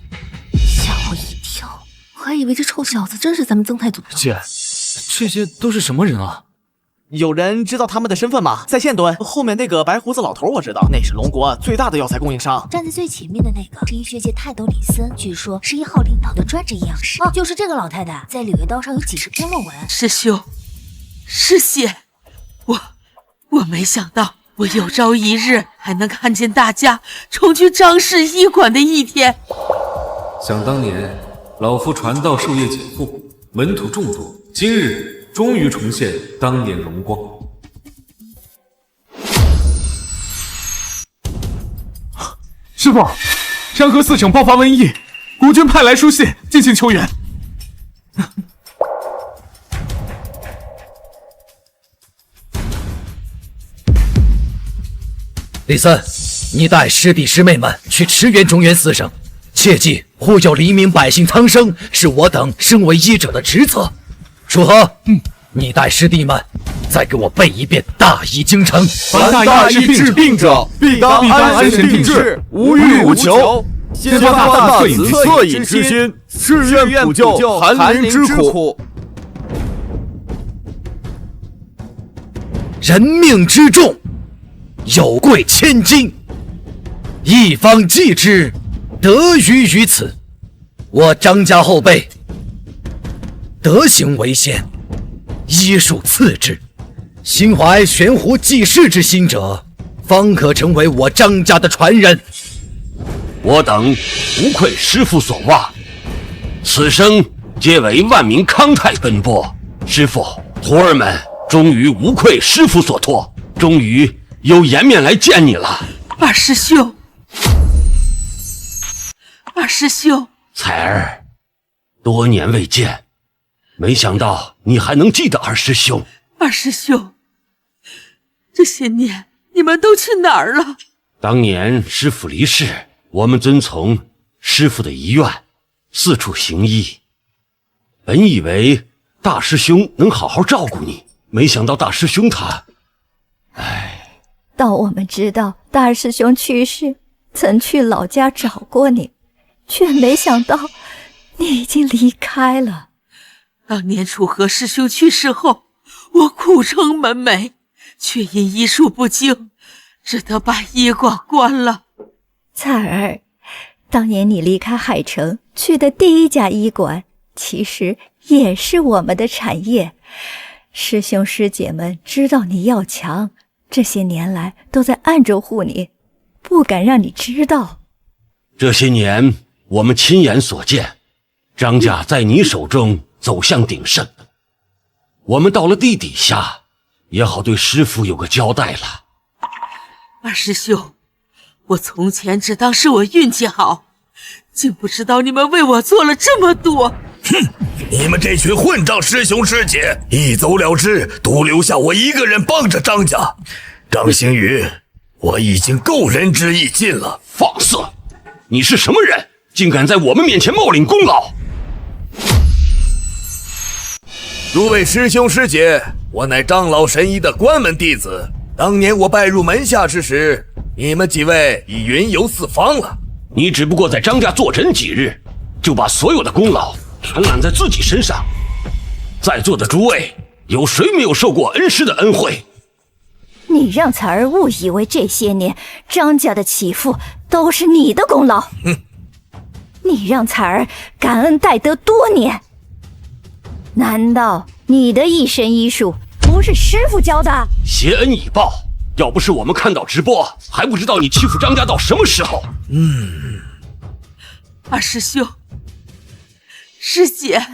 S8: 吓我一跳，我还以为这臭小子真是咱们曾太祖。
S5: 姐，这些都是什么人啊？
S1: 有人知道他们的身份吗？在线蹲后面那个白胡子老头我知道，那是龙国最大的药材供应商。
S11: 站在最前面的那个是医学界泰斗李森，据说是1号领导的专职营养师。就是这个老太太，在《柳叶刀》上有几10篇论文。
S9: 师兄，师姐，我没想到，我有朝一日还能看见大家重聚张氏医馆的一天。
S2: 想当年，老夫传道授业解惑，门徒众多，今日终于重现当年荣光。
S6: 师傅，山河4省爆发瘟疫，国军派来书信进行求援。
S10: 李森，你带师弟师妹们去驰援中原4省，切记护佑黎民百姓苍生，是我等身为医者的职责。楚河，你带师弟们再给我背一遍大医精诚。
S13: 凡大医治病者，必当安神定志，无欲无求，先发大子恻隐之心，誓愿普救寒林之苦。
S10: 人命之重，有贵千金，一方济之，得于此。我张家后辈，德行为先，医术次之，心怀悬壶济世之心者，方可成为我张家的传人。
S16: 我等无愧师父所望，此生皆为万民康泰奔波。师父，徒儿们终于无愧师父所托，终于有颜面来见你了。
S9: 二师兄，二师兄，
S16: 彩儿，多年未见，没想到你还能记得二师兄。
S9: 二师兄，这些年你们都去哪儿了？
S16: 当年师父离世，我们遵从师父的遗愿，四处行医。本以为大师兄能好好照顾你，没想到大师兄他……
S7: 当我们知道大师兄去世，曾去老家找过你，却没想到你已经离开了。
S9: 当年楚河师兄去世后，我苦撑门楣，却因医术不精，只得把医馆关了。
S7: 彩儿，当年你离开海城去的第一家医馆，其实也是我们的产业。师兄师姐们知道你要强，这些年来都在暗中护你，不敢让你知道。
S16: 这些年我们亲眼所见，张家在你手中走向鼎盛，我们到了地底下，也好对师父有个交代了。
S9: 二师兄，我从前只当是我运气好，竟不知道你们为我做了这么多。
S15: 哼，你们这群混账师兄师姐一走了之，独留下我一个人帮着张家。张星宇，我已经够仁至义尽了。
S16: 放肆！你是什么人，竟敢在我们面前冒领功劳？
S15: 诸位师兄师姐，我乃张老神医的关门弟子。当年我拜入门下之时，你们几位已云游四方了。
S16: 你只不过在张家坐镇几日，就把所有的功劳全揽在自己身上。在座的诸位，有谁没有受过恩师的恩惠？
S7: 你让彩儿误以为这些年张家的起伏都是你的功劳。你让彩儿感恩戴德多年，难道你的一身医术不是师父教的？
S16: 谢恩已报，要不是我们看到直播，还不知道你欺负张家到什么时候。
S9: 二师兄师姐，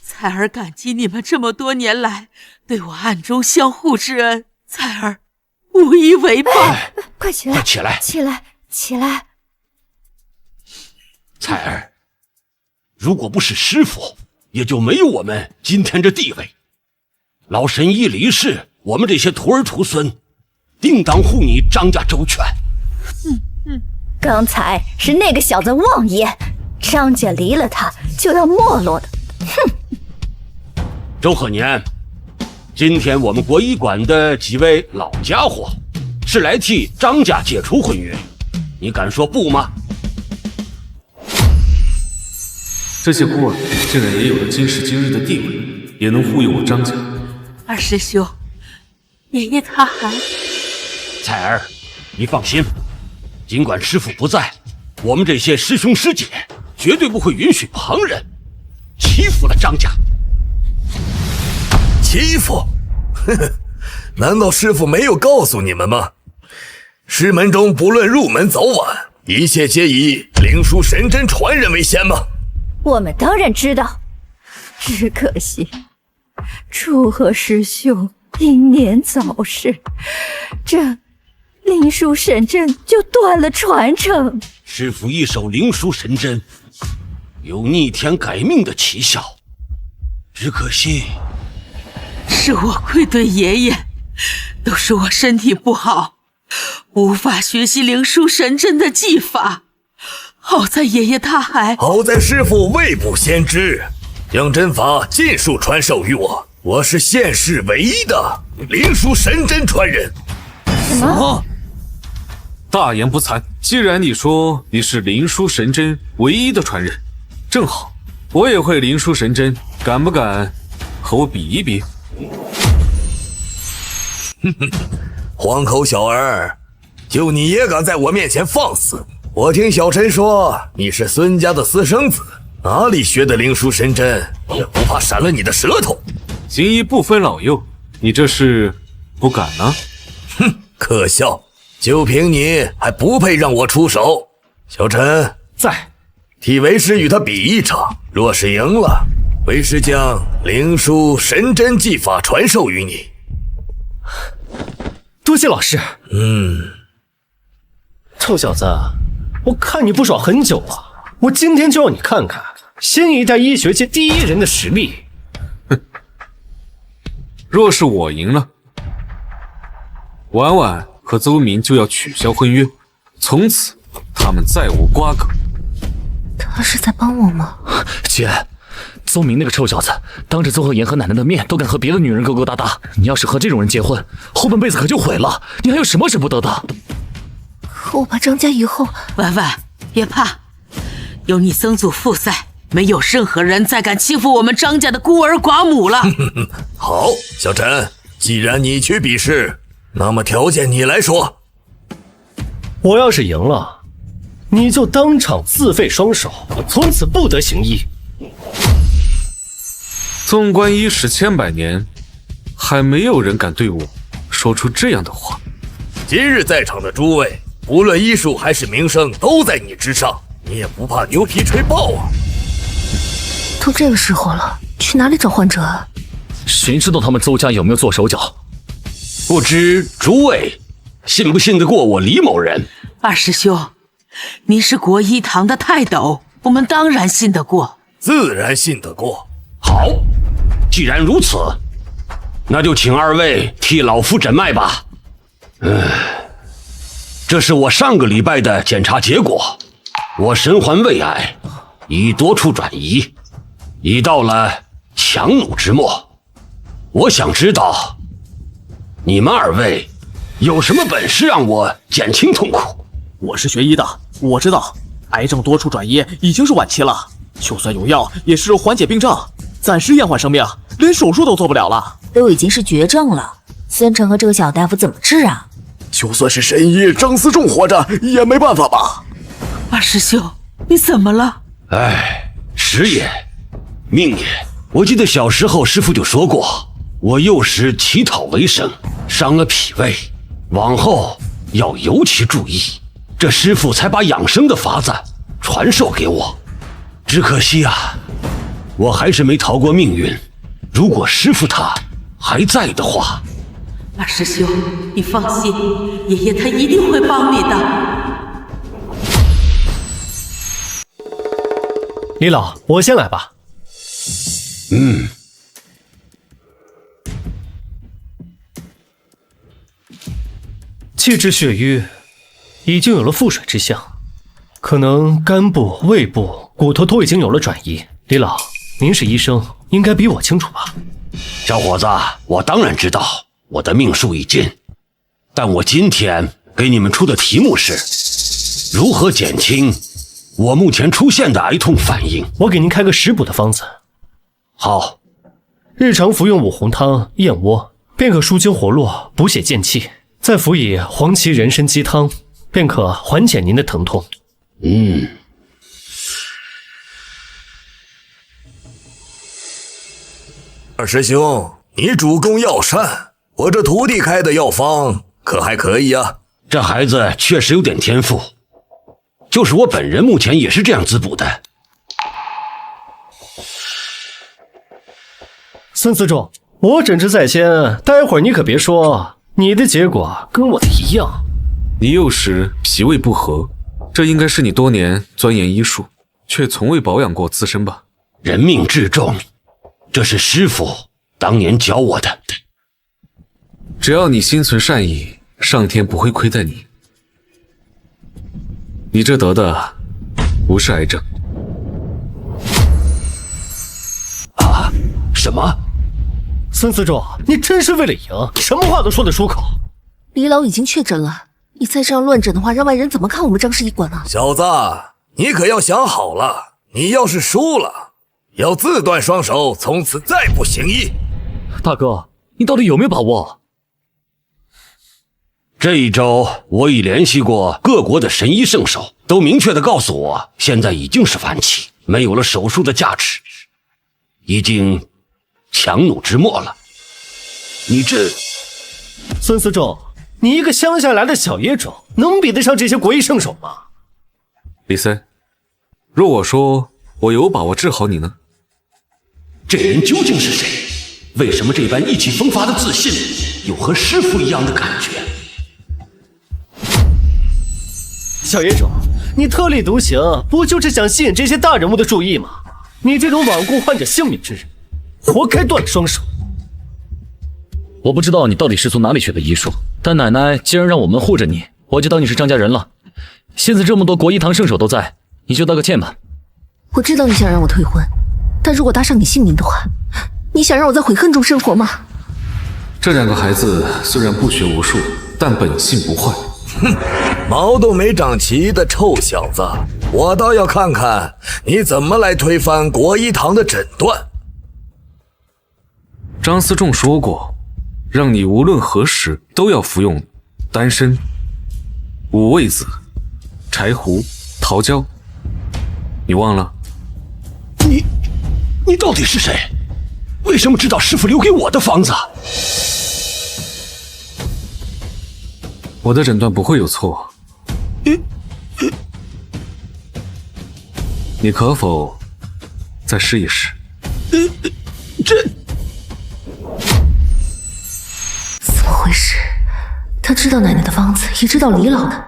S9: 彩儿感激你们这么多年来对我暗中相护之恩，彩儿无以为报。
S7: 快起来，
S16: 快起来，
S7: 起来，起来！
S16: 彩儿，如果不是师父，也就没有我们今天这地位。老神医离世，我们这些徒儿徒孙定当护你张家周全。
S7: 刚才是那个小子妄言，张家离了他就要没落的。哼！
S16: 周鹤年，今天我们国医馆的几位老家伙是来替张家解除婚约，你敢说不吗？
S2: 这些孤儿竟然也有了今时今日的地位，也能护佑我张家。
S9: 二师兄，爷爷他还……
S16: 彩儿，你放心，尽管师父不在，我们这些师兄师姐绝对不会允许旁人欺负了张家。
S15: 欺负？呵呵，难道师父没有告诉你们吗？师门中不论入门早晚，一切皆以灵枢神针传人为先吗？
S7: 我们当然知道，只可惜楚河师兄英年早逝，这灵枢神针就断了传承。
S16: 师父一手灵枢神针，有逆天改命的奇效，只可惜
S9: 是我愧对爷爷，都是我身体不好，无法学习灵枢神针的技法。好在爷爷他还……
S15: 好在师父未卜先知，将针法尽数传授于我。我是现世唯一的灵枢神针传人。
S7: 什么？
S2: 大言不惭！既然你说你是灵枢神针唯一的传人，正好我也会灵枢神针，敢不敢和我比一比？
S15: 哼哼，荒口小儿，就你也敢在我面前放肆？我听小陈说你是孙家的私生子，哪里学的灵枢神针，也不怕闪了你的舌头？
S2: 行医不分老幼，你这是不敢呢？
S15: 哼，可笑！就凭你还不配让我出手。小陈
S2: 在，
S15: 替为师与他比一场，若是赢了，为师将灵枢神针技法传授于你。
S12: 多谢老师。臭小子，我看你不爽很久了，我今天就让你看看新一代医学界第一人的实力。
S2: 哼，若是我赢了，婉婉和邹明就要取消婚约，从此他们再无瓜葛。
S8: 他是在帮我吗？
S5: 姐，邹明那个臭小子，当着邹鹤言和奶奶的面都敢和别的女人勾勾搭搭，你要是和这种人结婚，后半辈子可就毁了。你还有什么舍不得的？
S8: 可我怕张家以后……
S9: 婉婉，别怕，有你曾祖父在，没有任何人再敢欺负我们张家的孤儿寡母了。
S15: 好，小陈，既然你去比试，那么条件你来说。
S12: 我要是赢了，你就当场自废双手，我从此不得行医。
S2: 纵观医史千百年，还没有人敢对我说出这样的话。
S15: 今日在场的诸位，无论医术还是名声，都在你之上，你也不怕牛皮吹爆啊？
S8: 都这个时候了，去哪里找患者啊？
S4: 谁知道他们邹家有没有做手脚？
S16: 不知诸位信不信得过我李某人？
S9: 二师兄，您是国医堂的泰斗，我们当然信得过。
S15: 自然信得过。
S16: 好，既然如此，那就请二位替老夫诊脉吧。这是我上个礼拜的检查结果，我身患胃癌，已多处转移，已到了强弩之末。我想知道，你们二位有什么本事让我减轻痛苦？
S1: 我是学医的，我知道，癌症多处转移已经是晚期了，就算有药，也是缓解病症，暂时延缓生命，连手术都做不了了。
S11: 都已经是绝症了，孙成和这个小大夫怎么治啊？
S13: 就算是神医张思仲活着，也没办法吧？
S9: 二师兄，你怎么了？
S16: 哎，时也，命也。我记得小时候师父就说过，我幼时乞讨为生，伤了脾胃，往后要尤其注意。这师父才把养生的法子传授给我，只可惜啊，我还是没逃过命运。如果师父他还在的话，
S9: 二师兄，你放心，爷爷他一定会帮你的。
S12: 李老，我先来吧。气滞血瘀，已经有了腹水之象，可能肝部、胃部、骨头都已经有了转移。李老，您是医生，应该比我清楚吧？
S16: 小伙子，我当然知道我的命数已尽，但我今天给你们出的题目是如何减轻我目前出现的癌痛反应。
S12: 我给您开个食补的方子。
S16: 好，
S12: 日常服用五红汤、燕窝，便可舒筋活络、补血健气；再辅以黄芪人参鸡汤，便可缓解您的疼痛。
S15: 二师兄，你主攻药膳，我这徒弟开的药方可还可以啊？
S16: 这孩子确实有点天赋，就是我本人目前也是这样滋补的。
S12: 孙思仲，我诊治在先，待会儿你可别说你的结果跟我的一样。
S2: 你幼时脾胃不和，这应该是你多年钻研医术，却从未保养过自身吧？
S16: 人命至重，这是师父当年教我的。
S2: 只要你心存善意，上天不会亏待你。你这得的不是癌症。
S16: 啊？什么？
S12: 孙思仲，你真是为了赢，什么话都说得出口。
S8: 李老已经确诊了，你再这样乱诊的话，让外人怎么看我们张氏医馆啊？
S15: 小子，你可要想好了，你要是输了，要自断双手，从此再不行医。
S4: 大哥，你到底有没有把握？
S16: 这一周我已联系过各国的神医圣手，都明确地告诉我，现在已经是晚期，没有了手术的价值，已经强弩之末了。你这……
S12: 孙思仲，你一个乡下来的小野种，能比得上这些国医圣手吗？
S2: 李森，若我说我有把握治好你呢？
S16: 这人究竟是谁？为什么这般意气风发的自信，有和师傅一样的感觉？
S12: 小野种，你特立独行，不就是想吸引这些大人物的注意吗？你这种罔顾患者性命之人，活该断了双手。
S4: 我不知道你到底是从哪里学的医术，但奶奶既然让我们护着你，我就当你是张家人了。现在这么多国医堂圣手都在，你就道个歉吧。
S8: 我知道你想让我退婚，但如果搭上你性命的话，你想让我在悔恨中生活吗？
S2: 这两个孩子虽然不学无术，但本性不坏，
S15: 哼，毛都没长齐的臭小子，我倒要看看你怎么来推翻国医堂的诊断。
S2: 张思仲说过，让你无论何时都要服用丹参、五味子、柴胡、桃胶，你忘了？
S16: 你到底是谁？为什么知道师傅留给我的方子？
S2: 我的诊断不会有错。你可否再试一试？
S8: 怎么回事？他知道奶奶的方子，也知道李老的，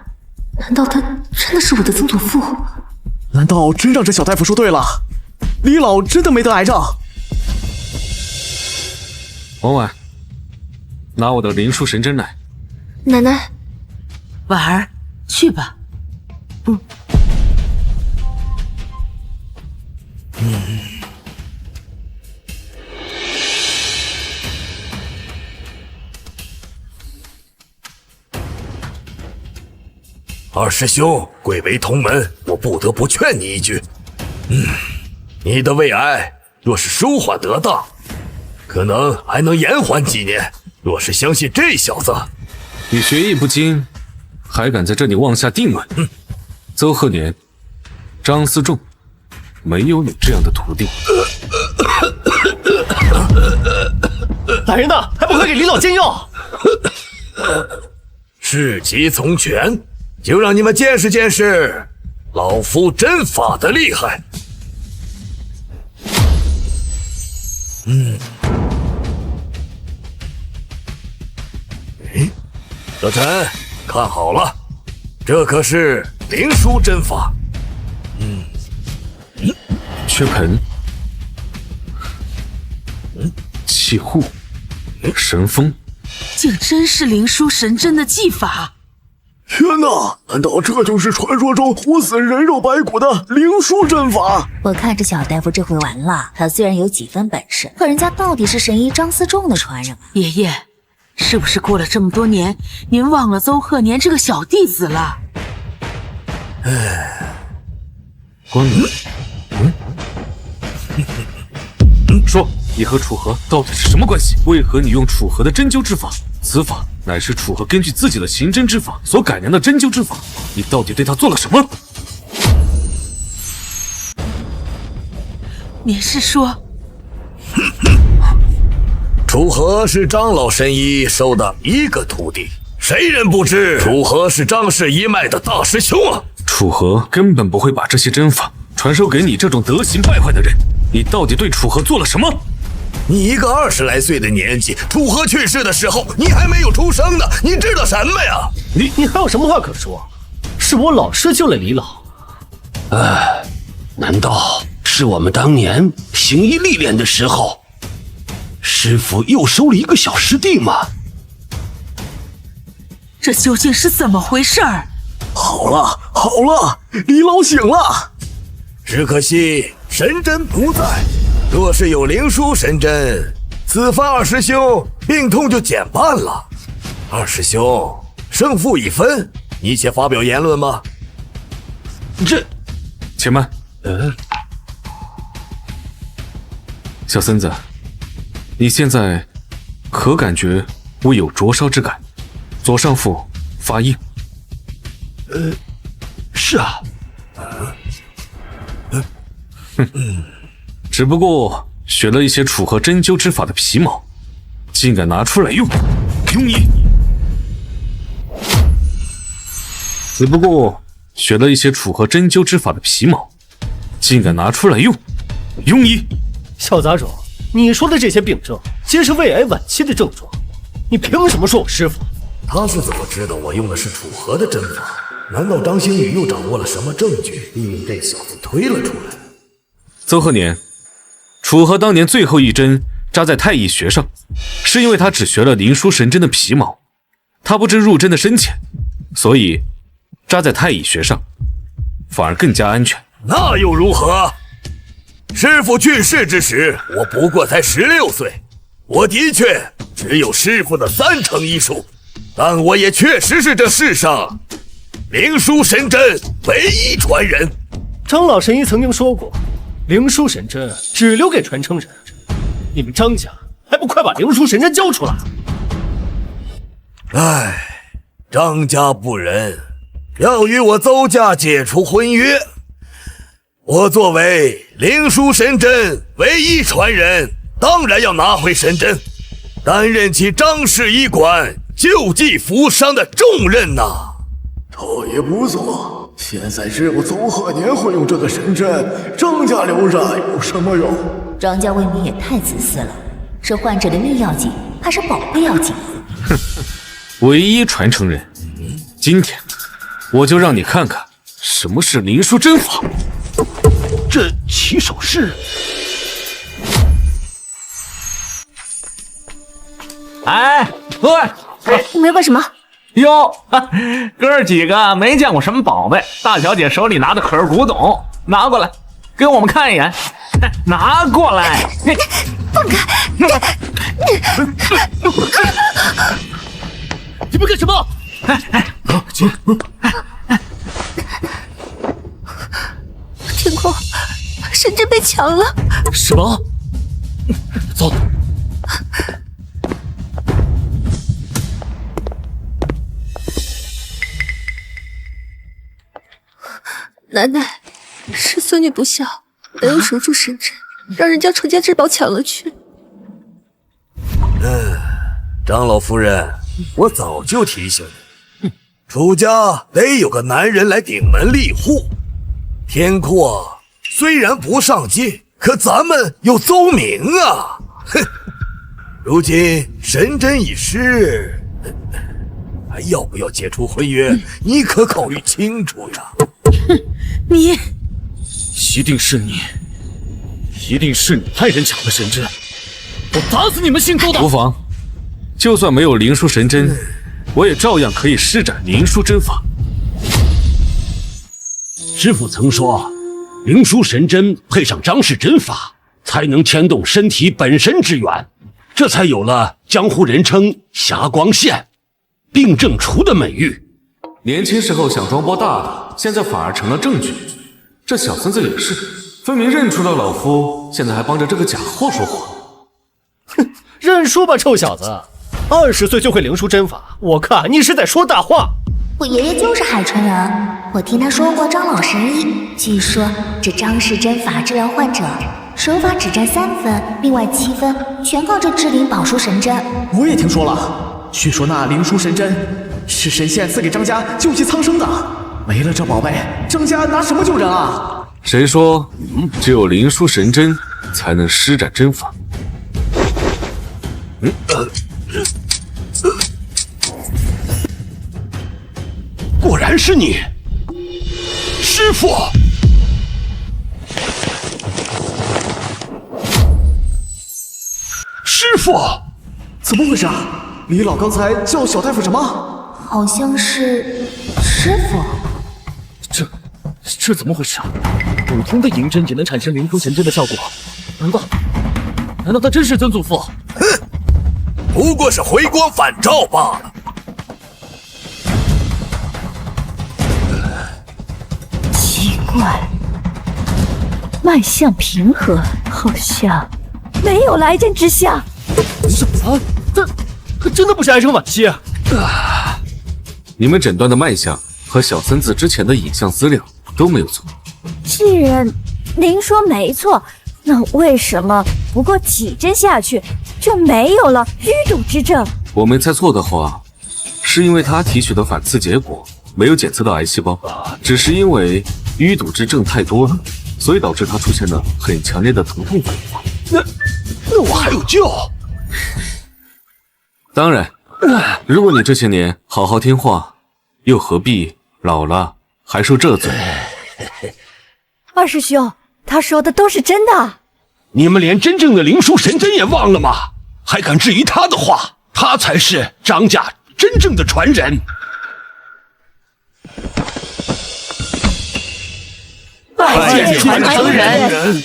S8: 难道他真的是我的曾祖父？
S17: 难道真让这小大夫说对了？李老真的没得癌症？
S2: 婉婉，拿我的灵枢神针来。
S8: 奶奶，
S9: 婉儿，去吧。
S15: 二师兄，贵为同门，我不得不劝你一句。你的胃癌若是舒缓得当，可能还能延缓几年。若是相信这小子，
S2: 你学艺不精，还敢在这里妄下定论？邹鹤年、张思仲，没有你这样的徒弟。
S12: 来人呐，还不快给李老煎药！
S15: 事急从权，就让你们见识见识老夫针法的厉害。小陈，看好了，这可是灵枢针法。
S2: 缺盆、气户、神风，
S9: 竟真是灵枢神针的技法！
S13: 天哪，难道这就是传说中活死人肉白骨的灵枢针法？
S11: 我看这小大夫这回完了。他虽然有几分本事，可人家到底是神医张思仲的传人啊！
S9: 爷爷，是不是过了这么多年，您忘了邹鹤年这个小弟子了？
S2: 关羽，说你和楚河到底是什么关系？为何你用楚河的针灸之法？此法乃是楚河根据自己的刑侦之法所改良的针灸之法，你到底对他做了什么？
S9: 您是说，
S15: 楚河是张老神医收的一个徒弟，谁人不知楚河是张氏一脉的大师兄啊？
S2: 楚河根本不会把这些针法传授给你这种德行败坏的人，你到底对楚河做了什么？
S15: 你一个20来岁的年纪，楚河去世的时候，你还没有出生呢，你知道什么呀？
S12: 你还有什么话可说？是我老师救了李老。
S16: 难道是我们当年行医历练的时候，师傅又收了一个小师弟吗？
S9: 这究竟是怎么回事儿？
S13: 好了好了，李老醒了，
S15: 只可惜神针不在。若是有灵枢神针，此番二师兄病痛就减半了。二师兄，胜负已分，你且发表言论吗？
S2: 且慢。小孙子，你现在可感觉胃有灼烧之感？左上腹发硬。
S16: 是啊。
S2: 只不过学了一些楚河针灸之法的皮毛，竟敢拿出来用，用你！只不过学了一些楚河针灸之法的皮毛，竟敢拿出来用，用你！
S12: 小杂种，你说的这些病症，皆是胃癌晚期的症状，你凭什么说我师傅？
S15: 他是怎么知道我用的是楚河的针法？难道张星宇又掌握了什么证据，并被这小子推了出来？
S2: 邹鹤年，楚河当年最后一针扎在太乙穴上，是因为他只学了灵枢神针的皮毛，他不知入针的深浅，所以扎在太乙穴上，反而更加安全。
S15: 那又如何？师父去世之时，我不过才16岁，我的确只有师父的3成医术。但我也确实是这世上灵枢神针唯一传人。
S12: 张老神医曾经说过，灵枢神针只留给传承人。你们张家还不快把灵枢神针交出来！
S15: 唉，张家不仁，要与我邹家解除婚约。我作为灵枢神针唯一传人，当然要拿回神针，担任起张氏医馆救济扶伤的重任呐。
S13: 倒也不错，现在只有邹鹤年会用这个神针，张家留着有什么用？
S11: 张家未免也太自私了，是患者的命要紧，还是宝贝要紧？
S2: 哼，唯一传承人，今天我就让你看看什么是灵枢针法。
S15: 这起手式，
S14: 哎，喂，
S8: 没干什么？
S14: 哟，哥儿几个没见过什么宝贝，大小姐手里拿的可是古董，拿过来给我们看一眼，拿过来。
S8: 放开！
S5: 你们干什么？
S8: 天空，神针被抢了！
S5: 什么？走。
S8: 奶奶，是孙女不孝，没有守住神针，让人家程家之宝抢了去。
S15: 张老夫人，我早就提醒你，楚家得有个男人来顶门立户。天阔虽然不上进，可咱们有邹明啊！哼，如今神针已失，还要不要解除婚约？你可考虑清楚呀！
S9: 你
S5: 一定是你，一定是你派人抢了神针！我打死你们姓邹的！
S2: 无妨，就算没有灵枢神针，我也照样可以施展灵枢针法。
S16: 师父曾说，灵枢神针配上张氏针法，才能牵动身体本身之源，这才有了江湖人称霞光线、病症除的美誉。
S2: 年轻时候想装波大的，现在反而成了证据。这小孙子也是，分明认出了老夫，现在还帮着这个假货说话。
S12: 哼，认输吧，臭小子！20岁就会灵枢针法，我看你是在说大话。
S11: 我爷爷就是海城人，我听他说过张老神医。据说这张氏针法治疗患者，手法只占3分，另外7分全靠这至灵宝书神针。
S17: 我也听说了，据说那灵枢神针是神仙赐给张家救济苍生的，没了这宝贝，张家拿什么救人啊？
S2: 谁说只有灵枢神针才能施展针法？
S16: 果然是你，师父！师傅，
S17: 怎么回事啊？李老刚才叫小大夫什么？
S11: 好像是师傅。
S5: 这怎么回事啊？普通的银针也能产生灵枢神针的效果？难道他真是曾祖父？
S15: 哼，不过是回光返照罢了。
S7: 奇怪，脉象平和，好像没有来针之象。
S12: 什么？这真的不是癌症晚期啊！
S2: 你们诊断的脉象和小孙子之前的影像资料都没有错。
S7: 既然您说没错，那为什么不过几针下去就没有了淤堵之症？
S2: 我没猜错的话，是因为他提取的反刺结果没有检测到癌细胞，只是因为淤堵之症太多了，所以导致他出现了很强烈的疼痛反应。
S16: 那我还有救？
S2: 当然，如果你这些年好好听话，又何必老了还受这罪？
S7: 二师兄，他说的都是真的。
S16: 你们连真正的灵枢神针也忘了吗？还敢质疑他的话？他才是张家真正的传人。
S9: 拜见传承人。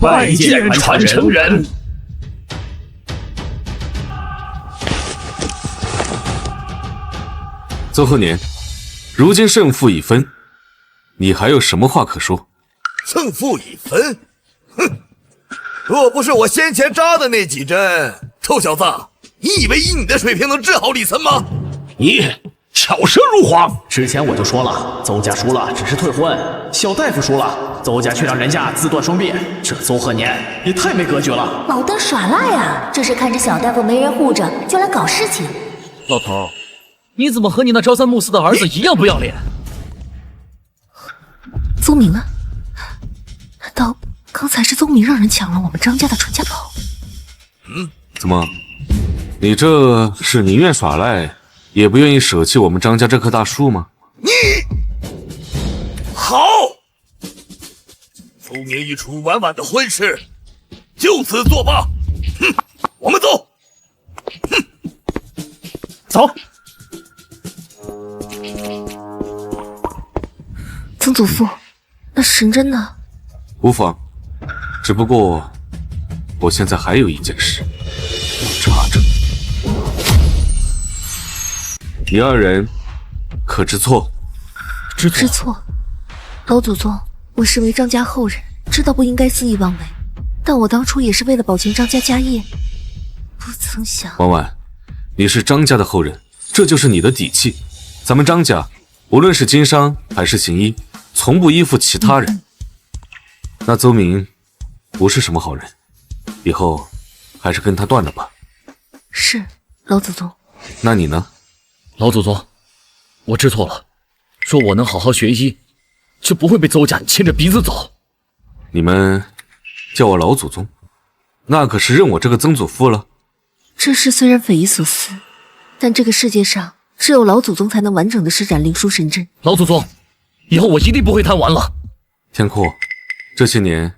S16: 拜见传承人。
S2: 邹鹤年，如今胜负已分，你还有什么话可说？
S15: 胜负已分？哼！若不是我先前扎的那几针，臭小子，你以为以你的水平能治好李岑吗？
S16: 你巧舌如簧。
S17: 之前我就说了，邹家输了只是退婚，小大夫输了，邹家却让人家自断双臂，这邹鹤年也太没格局了。
S11: 老登耍赖啊！这是看着小大夫没人护着就来搞事情。
S5: 老头，你怎么和你那朝三暮四的儿子一样不要脸？
S8: 邹明呢？难道刚才是邹明让人抢了我们张家的传家宝？
S2: 怎么，你这是宁愿耍赖，也不愿意舍弃我们张家这棵大树吗？
S15: 你好，邹明一出晚晚的婚事，就此作罢。哼，我们走。哼，
S12: 走。
S8: 曾祖父，那神针呢？
S2: 无妨，只不过我现在还有一件事要查着。你二人可知错？
S8: 知错。老祖宗，我身为张家后人，知道不应该肆意妄为，但我当初也是为了保全张家家业，不曾想。
S2: 婉婉，你是张家的后人，这就是你的底气。咱们张家，无论是经商还是行医，从不依附其他人。那邹明不是什么好人，以后还是跟他断了吧。
S8: 是，老祖宗。
S2: 那你呢？
S5: 老祖宗，我知错了，说我能好好学医，就不会被邹家牵着鼻子走。
S2: 你们叫我老祖宗，那可是认我这个曾祖父了。
S8: 这事虽然匪夷所思，但这个世界上只有老祖宗才能完整的施展灵枢神针。
S5: 老祖宗，以后我一定不会贪玩了。
S2: 天阔，这些年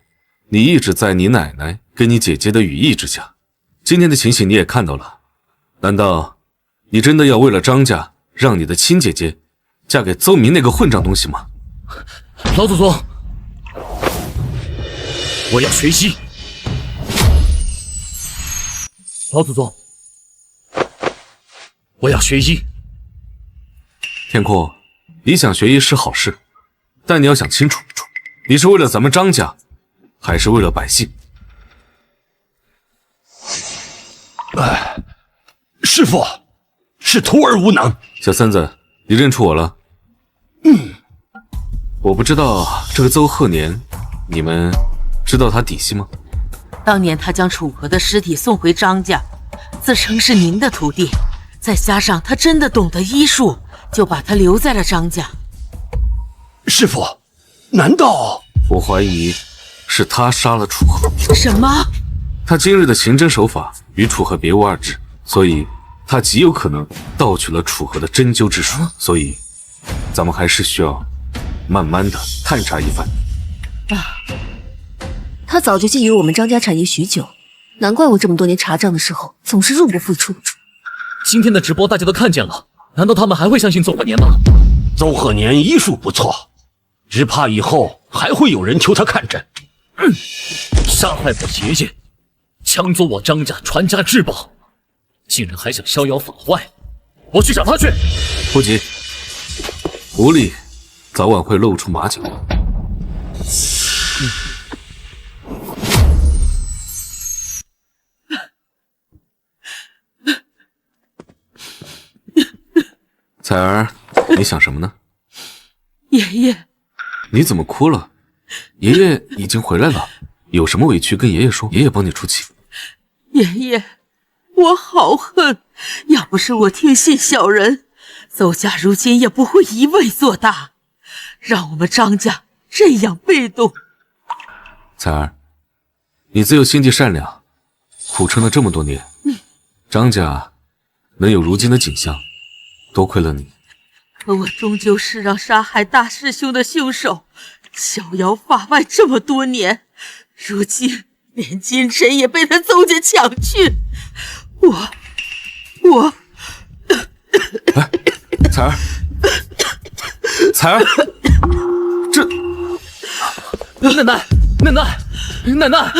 S2: 你一直在你奶奶跟你姐姐的羽翼之下，今天的情形你也看到了，难道你真的要为了张家让你的亲姐姐嫁给邹明那个混账东西吗？
S5: 老祖宗，我要学医。老祖宗，我要学医。
S2: 天阔，你想学医是好事，但你要想清楚，你是为了咱们张家，还是为了百姓？
S16: 哎，师父，是徒儿无能。
S2: 小三子，你认出我了？我不知道这个邹鹤年，你们知道他底细吗？
S9: 当年他将楚河的尸体送回张家，自称是您的徒弟，再加上他真的懂得医术，就把他留在了张家。
S16: 师父，难道……
S2: 我怀疑是他杀了楚河。
S9: 什么？
S2: 他今日的刑侦手法与楚河别无二致，所以他极有可能盗取了楚河的针灸之术。所以，咱们还是需要慢慢的探查一番。
S8: 他早就觊觎我们张家产业许久，难怪我这么多年查账的时候总是入不敷出。
S5: 今天的直播大家都看见了，难道他们还会相信邹鹤年吗？
S16: 邹鹤年医术不错，只怕以后还会有人求他看诊。
S5: 杀害我爷爷，抢走我张家传家至宝，竟然还想逍遥法外！我去找他去。
S2: 不急，狐狸早晚会露出马脚。彩儿，你想什么呢？
S9: 爷爷，
S2: 你怎么哭了？爷爷已经回来了，有什么委屈跟爷爷说，爷爷帮你出气。
S9: 爷爷，我好恨，要不是我听信小人，邹家如今也不会一味做大，让我们张家这样被动。
S2: 彩儿，你自幼心地善良，苦撑了这么多年，张家能有如今的景象，多亏了你。
S9: 可我终究是让杀害大师兄的凶手逍遥法外这么多年，如今连金晨也被他邹家抢去，我
S2: 哎，彩儿，彩儿，这
S5: 奶奶，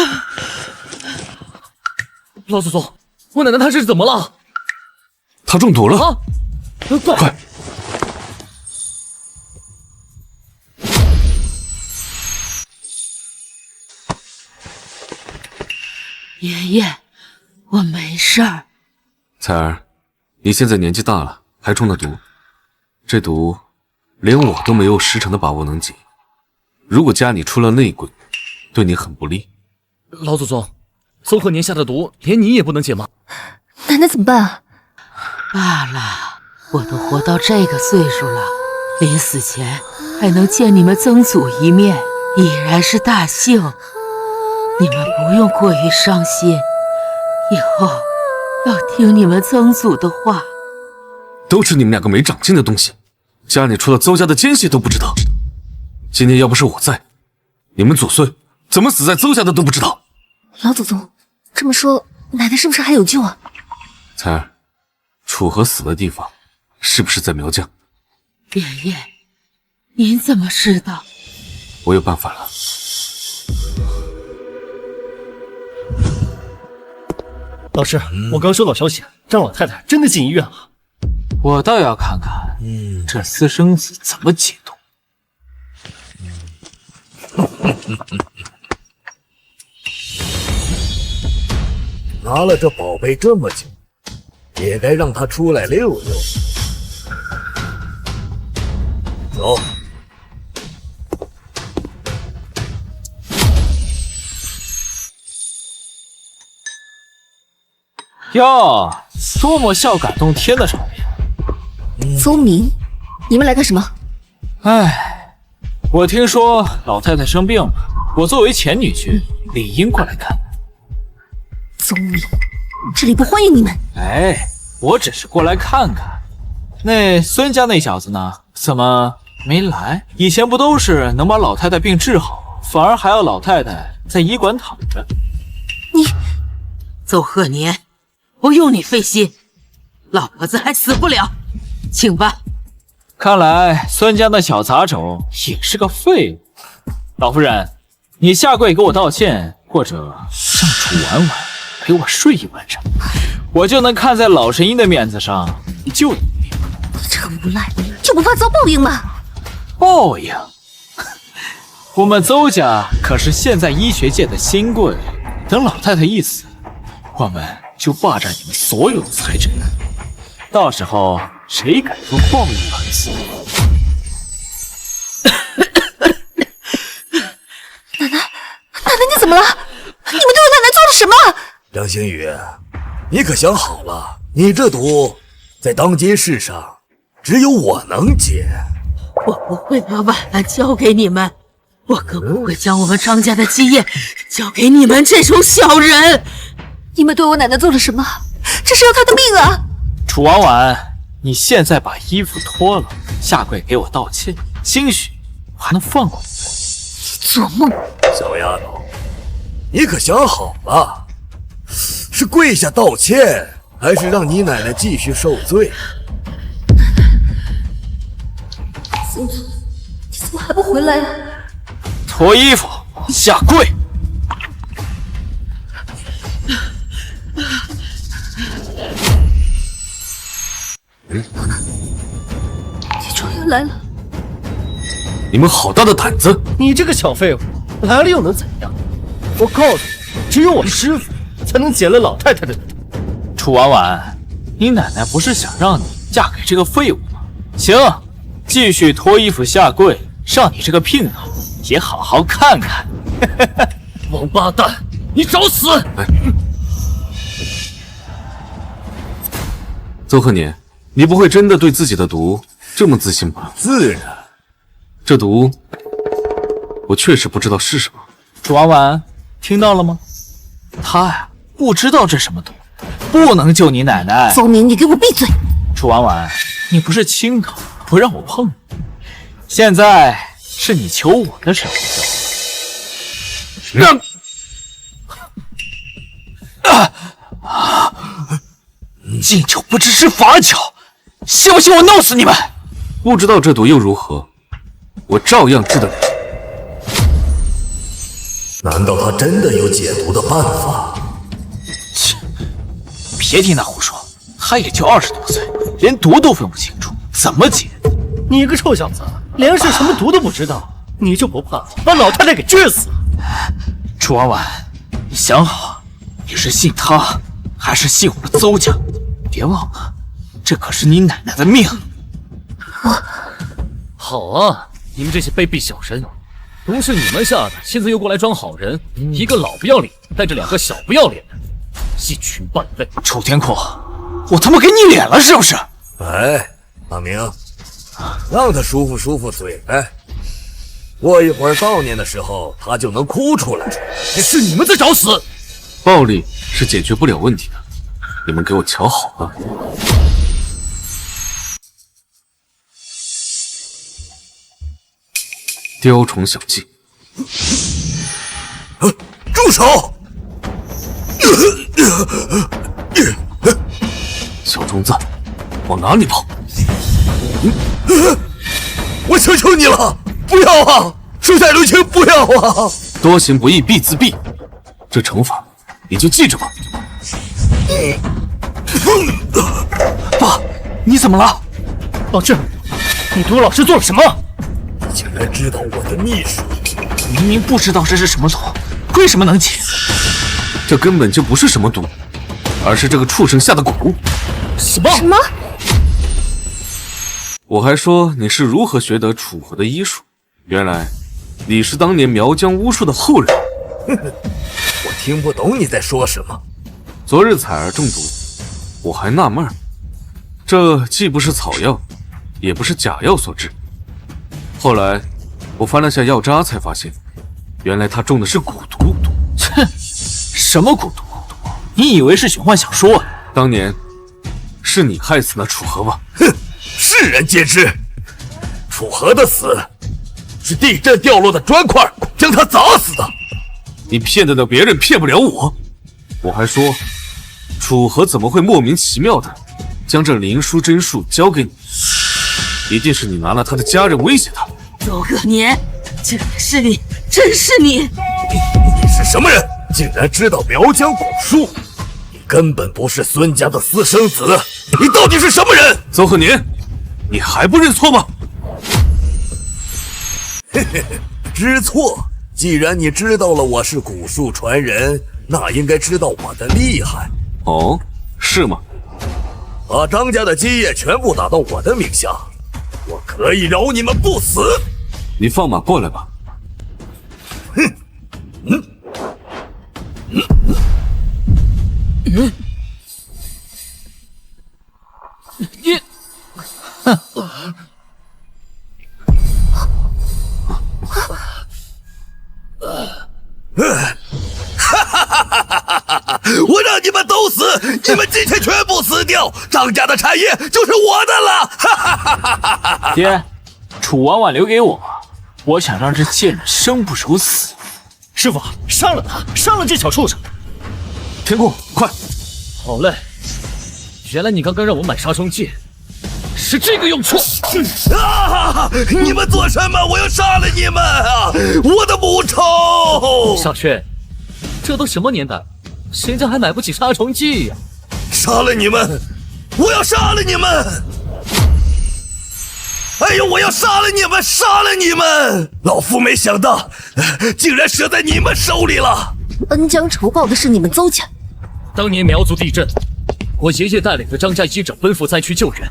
S5: 老祖宗，我奶奶她是怎么了？
S2: 她中毒了！
S5: 啊，快！
S9: 爷爷，我没事儿。
S2: 彩儿，你现在年纪大了，还中了毒，这毒连我都没有10成的把握能解。如果家里出了内鬼，对你很不利。
S5: 老祖宗，邹贺年下的毒，连你也不能解吗？
S8: 奶奶怎么办啊？
S9: 罢了，我都活到这个岁数了，临死前还能见你们曾祖一面，已然是大幸。你们不用过于伤心，以后要听你们曾祖的话。
S2: 都是你们两个没长进的东西，家里出了邹家的奸细都不知道。今天要不是我在，你们祖孙怎么死在邹家的都不知道。
S8: 老祖宗，这么说，奶奶是不是还有救啊？
S2: 彩儿，楚河死的地方是不是在苗疆？
S9: 爷爷，您怎么知道？
S2: 我有办法了。
S12: 老师，我刚收到消息，张老太太真的进医院了。
S14: 我倒要看看，这私生子怎么解毒。
S15: 拿了这宝贝这么久，也该让他出来溜溜。走。
S14: 哟，多么笑感动天的场面！
S8: 邹明，你们来干什么？
S14: 哎，我听说老太太生病了，我作为前女婿，理应过来看。
S8: 邹明，这里不欢迎你们。
S14: 哎，我只是过来看看。那孙家那小子呢？怎么没来？以前不都是能把老太太病治好，反而还要老太太在医馆躺着？
S9: 你，邹贺年，不用你费心，老婆子还死不了，请吧。
S14: 看来孙家那小杂种也是个废物。老夫人，你下跪给我道歉，或者让楚婉婉陪我睡一晚上，我就能看在老神医的面子上救你。
S8: 你这个无赖，就不怕遭报应吗？
S14: 报应？我们邹家可是现在医学界的新贵，等老太太一死，我们就霸占你们所有的财产，到时候谁敢说报应二字？
S8: 奶奶，你怎么了？你们对我奶奶做了什么？
S15: 张星宇，你可想好了，你这毒在当今世上只有我能解。
S9: 我不会把婉婉交给你们，我更不会将我们张家的基业交给你们这种小人。
S8: 你们对我奶奶做了什么？这是要她的命啊！
S14: 楚婉婉，你现在把衣服脱了，下跪给我道歉，兴许我还能放过你。
S8: 做梦！
S15: 小丫头，你可想好了，是跪下道歉，还是让你奶奶继续受罪？
S8: 你怎么还不回来啊？
S14: 脱衣服，下跪！
S8: 你终于来了！
S2: 你们好大的胆子！
S12: 你这个小废物，来了又能怎样？我告诉你，只有我师父才能解了老太太的毒。
S14: 楚婉婉，你奶奶不是想让你嫁给这个废物吗？行，继续脱衣服下跪，让你这个姘头也好好看看。
S5: 王八蛋，你找死！
S2: 邹贺年，你不会真的对自己的毒这么自信吧？
S15: 自然。
S2: 这毒，我确实不知道是什么。
S14: 楚婉婉，听到了吗？他呀，不知道这什么毒，不能救你奶奶。
S8: 邹明，你给我闭嘴！
S14: 楚婉婉，你不是亲口不让我碰你，现在是你求我的时候。敬酒不吃吃罚酒，信不信我弄死你们？
S2: 不知道这毒又如何？我照样治得了。
S15: 难道他真的有解毒的办法？
S14: 切，别听他胡说，他也就20多岁，连毒都分不清楚，怎么解？
S12: 你个臭小子，连是什么毒都不知道，你就不怕把老太太给治死？
S14: 楚婉婉，你想好，你是信他，还是信我们邹家？别忘了，这可是你奶奶的命。
S4: 好啊，你们这些卑鄙小人，都是你们下的，现在又过来装好人，一个老不要脸带着2个小不要脸的，一群败类。
S14: 楚天阔，我他妈给你脸了是不是？
S15: 哎，阿明，让他舒服舒服嘴呗。过一会儿悼念的时候，他就能哭出来。
S4: 是你们在找死！
S2: 暴力是解决不了问题的，你们给我瞧好了。雕虫小技！
S15: 住手！
S2: 小虫子，往哪里跑？
S15: 我求求你了，不要啊！水彩留情，不要啊！
S2: 多行不义必自毙，这惩罚你就记着吧。
S14: 爸，你怎么了？
S12: 老郑，你对我老师做了什么？
S15: 你竟然知道我的秘术！
S14: 明明不知道这是什么毒，为什么能解？
S2: 这根本就不是什么毒，而是这个畜生下的蛊。
S12: 什么？我
S2: 还说你是如何学得楚河的医术，原来你是当年苗疆巫术的后人。
S15: 我听不懂你在说什么。
S2: 昨日彩儿中毒，我还纳闷，这既不是草药，也不是假药所致。后来我翻了下药渣，才发现，原来他中的是蛊毒。
S14: 切，什么蛊毒？你以为是玄幻小说啊？
S2: 当年是你害死了楚河吧？
S15: 哼，世人皆知，楚河的死是地震掉落的砖块将他砸死的。
S2: 你骗得了别人，骗不了我。我还说，楚河怎么会莫名其妙的将这灵书真术交给你？一定是你拿了他的家人威胁他。
S9: 邹贺年，竟然是你，真是你！
S15: 你是什么人？竟然知道苗疆蛊术？你根本不是孙家的私生子，你到底是什么人？
S2: 邹贺年，你还不认错吗？
S15: 嘿嘿嘿，知错？既然你知道了我是蛊术传人，那应该知道我的厉害。
S2: 哦，是吗？
S15: 把张家的基业全部打到我的名下，我可以饶你们不死。
S2: 你放马过来吧。
S15: 哼，
S14: 你，
S15: 我让你们都死，你们今天全部死掉，张家的产业就是我的了。
S14: 爹，楚婉婉留给我，我想让这贱人生不如死。
S12: 师傅，杀了他，杀了这小畜生！
S2: 天空，快！
S4: 好嘞，原来你刚刚让我买杀虫剂是这个用处。
S15: 啊！你们做什么？我要杀了你们啊！我的母仇！
S4: 小轩，这都什么年代，谁家还买不起杀虫剂呀？
S15: 杀了你们！我要杀了你们！哎呦，我要杀了你们！杀了你们！老夫没想到，竟然折在你们手里了。
S8: 恩将仇报的是你们邹家。
S4: 当年苗族地震，我爷爷带领着张家医者奔赴灾区救援。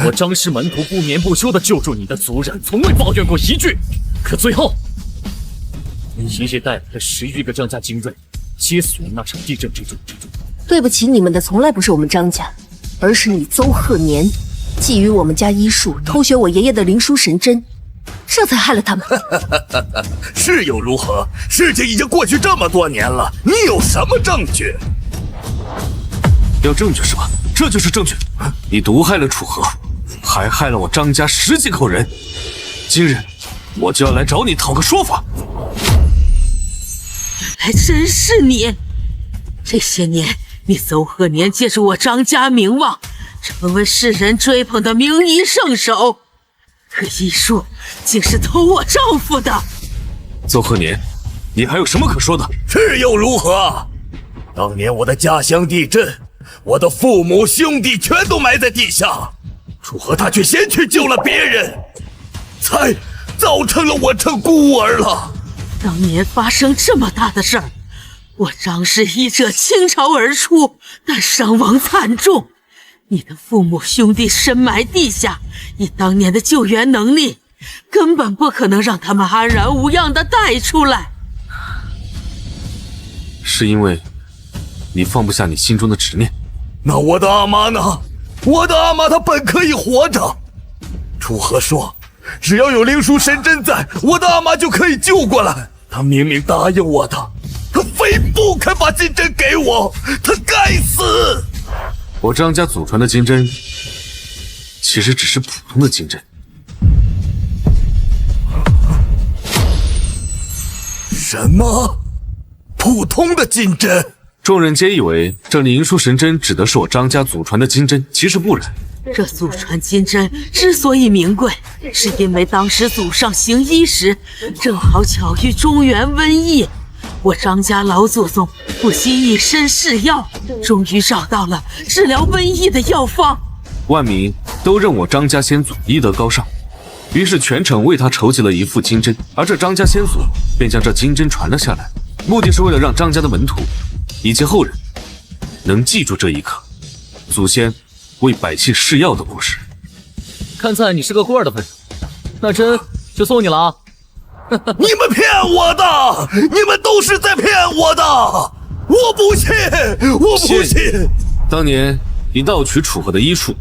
S4: 我张氏门徒不眠不休地救助你的族人，从未抱怨过一句。可最后，爷爷带领了10余个张家精锐，皆死于那场地震之中。
S8: 对不起，你们的从来不是我们张家，而是你邹贺年觊觎我们家医术，偷学我爷爷的灵书神针，这才害了他们。
S15: 是又如何？事情已经过去这么多年了，你有什么证据？
S2: 要证据是吧？这就是证据。你毒害了楚河，还害了我张家10几口人。今日我就要来找你讨个说法。
S9: 还真是你！这些年，你邹贺年借助我张家名望，成为世人追捧的名医圣手，可医术竟是偷我丈夫的。
S2: 邹贺年，你还有什么可说的？
S15: 是又如何？当年我的家乡地震，我的父母兄弟全都埋在地下，楚河他却先去救了别人，才造成了我成孤儿了。
S9: 当年发生这么大的事儿，我张氏一者倾巢而出，但伤亡惨重。你的父母兄弟深埋地下，以当年的救援能力，根本不可能让他们安然无恙地带出来。
S2: 是因为你放不下你心中的执念。
S15: 那我的阿妈呢？我的阿妈她本可以活着。楚河说，只要有灵书神针在，我的阿妈就可以救过来。他明明答应我的，他非不肯把金针给我，他该死！
S2: 我张家祖传的金针，其实只是普通的金针。
S15: 什么？普通的金针？
S2: 众人皆以为这灵书神针指的是我张家祖传的金针，其实不然。
S9: 这祖传金针之所以名贵，是因为当时祖上行医时，正好巧遇中原瘟疫。我张家老祖宗不惜以身试药，终于找到了治疗瘟疫的药方。
S2: 万民都认我张家先祖医德高尚，于是全城为他筹集了一副金针，而这张家先祖便将这金针传了下来，目的是为了让张家的门徒以及后人能记住这一刻祖先为百姓试药的故事。
S5: 看在你是个官儿的份上，那针就送你了啊！
S15: 你们骗我的，你们都是在骗我的，我不信，我不信。
S2: 当年你盗取楚河的医术，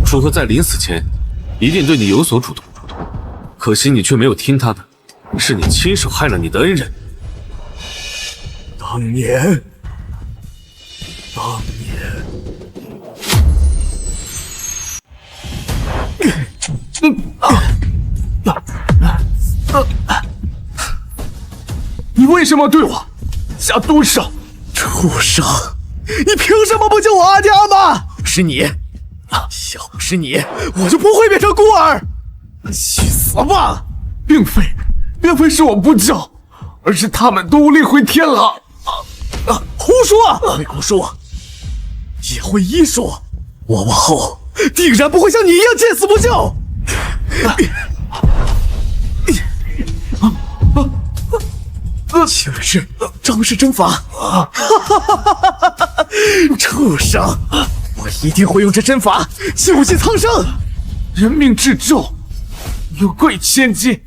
S2: 楚河在临死前一定对你有所嘱托，可惜你却没有听他的，是你亲手害了你的恩人。
S15: 当年
S6: 你为什么对我下毒手？
S17: 畜生！你凭什么不救我阿爹阿妈？是你，要不是你，我就不会变成孤儿。去死吧！
S6: 并非是我不救，而是他们都无力回天了。
S17: 胡说！会古术，也会医术，我往后定然不会像你一样见死不救。竟是张氏针法！畜生！我一定会用这针法救济苍生。
S6: 人命至重，有贵千金，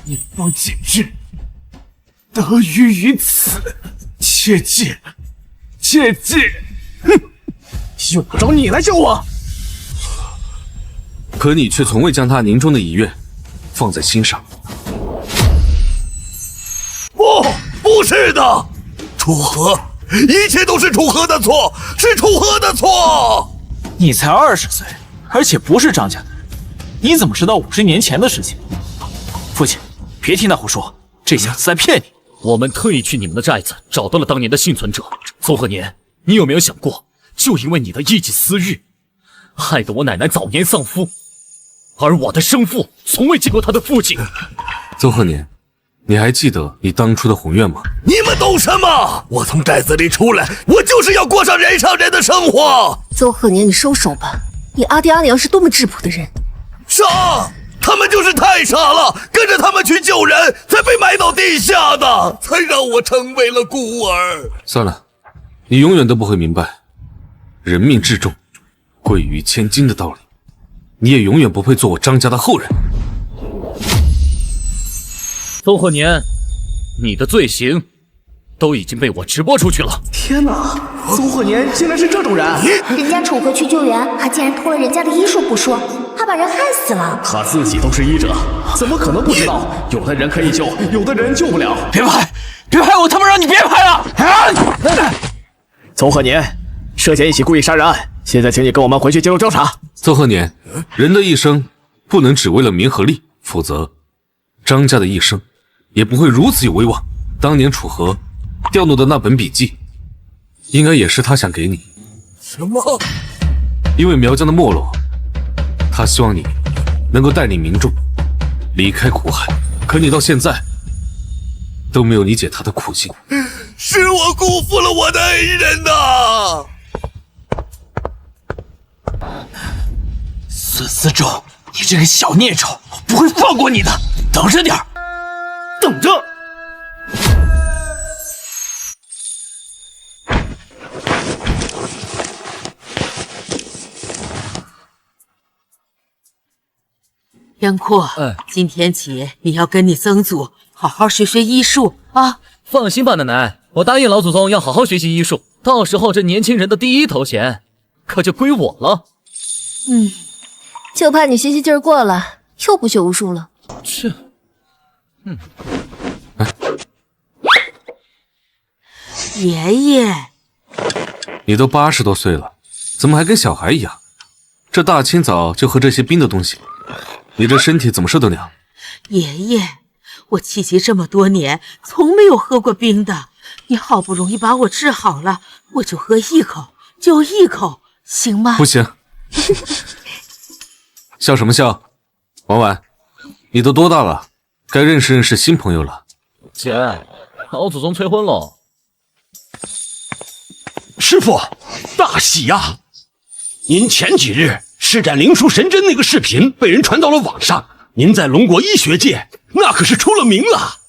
S6: 一方尽致，得于此，切记，切记！
S17: 哼，用不着你来救我。
S2: 可你却从未将他凝重的遗愿放在心上。
S15: 不是的，楚河，一切都是楚河的错，是楚河的错。
S14: 你才20岁，而且不是张家的人，你怎么知道50年前的事情？父亲，别听他胡说，这小子在骗你。
S5: 我们特意去你们的寨子找到了当年的幸存者邹鹤年，你有没有想过，就因为你的一己私欲，害得我奶奶早年丧夫，而我的生父从未见过他的父亲。
S2: 邹鹤年，你还记得你当初的宏愿吗？
S15: 你们懂什么？我从寨子里出来，我就是要过上人上人的生活。
S8: 邹鹤年，你收手吧！你阿爹阿娘是多么质朴的人。
S15: 傻，他们就是太傻了，跟着他们去救人，才被埋到地下的，才让我成为了孤儿。
S2: 算了，你永远都不会明白人命至重，贵于千金的道理。你也永远不配做我张家的后人。
S5: 邹鹤年，你的罪行都已经被我直播出去了。
S17: 天哪，邹鹤年竟然是这种人！
S11: 人家楚河去救援，还竟然偷了人家的医术不说，还把人害死了。
S17: 他自己都是医者，怎么可能不知道？有的人可以救，有的人救不了。
S14: 别拍！别拍！我他妈让你别拍了！
S17: 邹鹤年，涉嫌一起故意杀人案，现在请你跟我们回去接受调查。
S2: 邹鹤年，人的一生不能只为了名和利，否则张家的一生也不会如此有威望。当年楚河调弄的那本笔记，应该也是他想给你。
S15: 什么？
S2: 因为苗疆的没落，他希望你能够带领民众离开苦海，可你到现在都没有理解他的苦心。
S15: 是我辜负了我的恩人呐！
S14: 孙思仲，你这个小孽种，我不会放过你的！等着点儿，
S17: 等着！
S9: 杨阔，今天起你要跟你曾祖好好学学医术啊！
S5: 放心吧，奶奶，我答应老祖宗要好好学习医术，到时候这年轻人的第一头衔可就归我了。
S8: 就怕你学习劲儿过了，又不学无术了。
S5: 是，
S9: 爷爷，
S2: 你都80多岁了，怎么还跟小孩一样？这大清早就喝这些冰的东西，你这身体怎么受得了？
S9: 爷爷，我气急这么多年，从没有喝过冰的。你好不容易把我治好了，我就喝一口，就一口，行吗？
S2: 不行。笑什么笑？婉婉，你都多大了？该认识认识新朋友了。
S5: 姐，老祖宗催婚喽。
S16: 师傅，大喜呀！您前几日施展灵术神针那个视频被人传到了网上，您在龙国医学界那可是出了名了。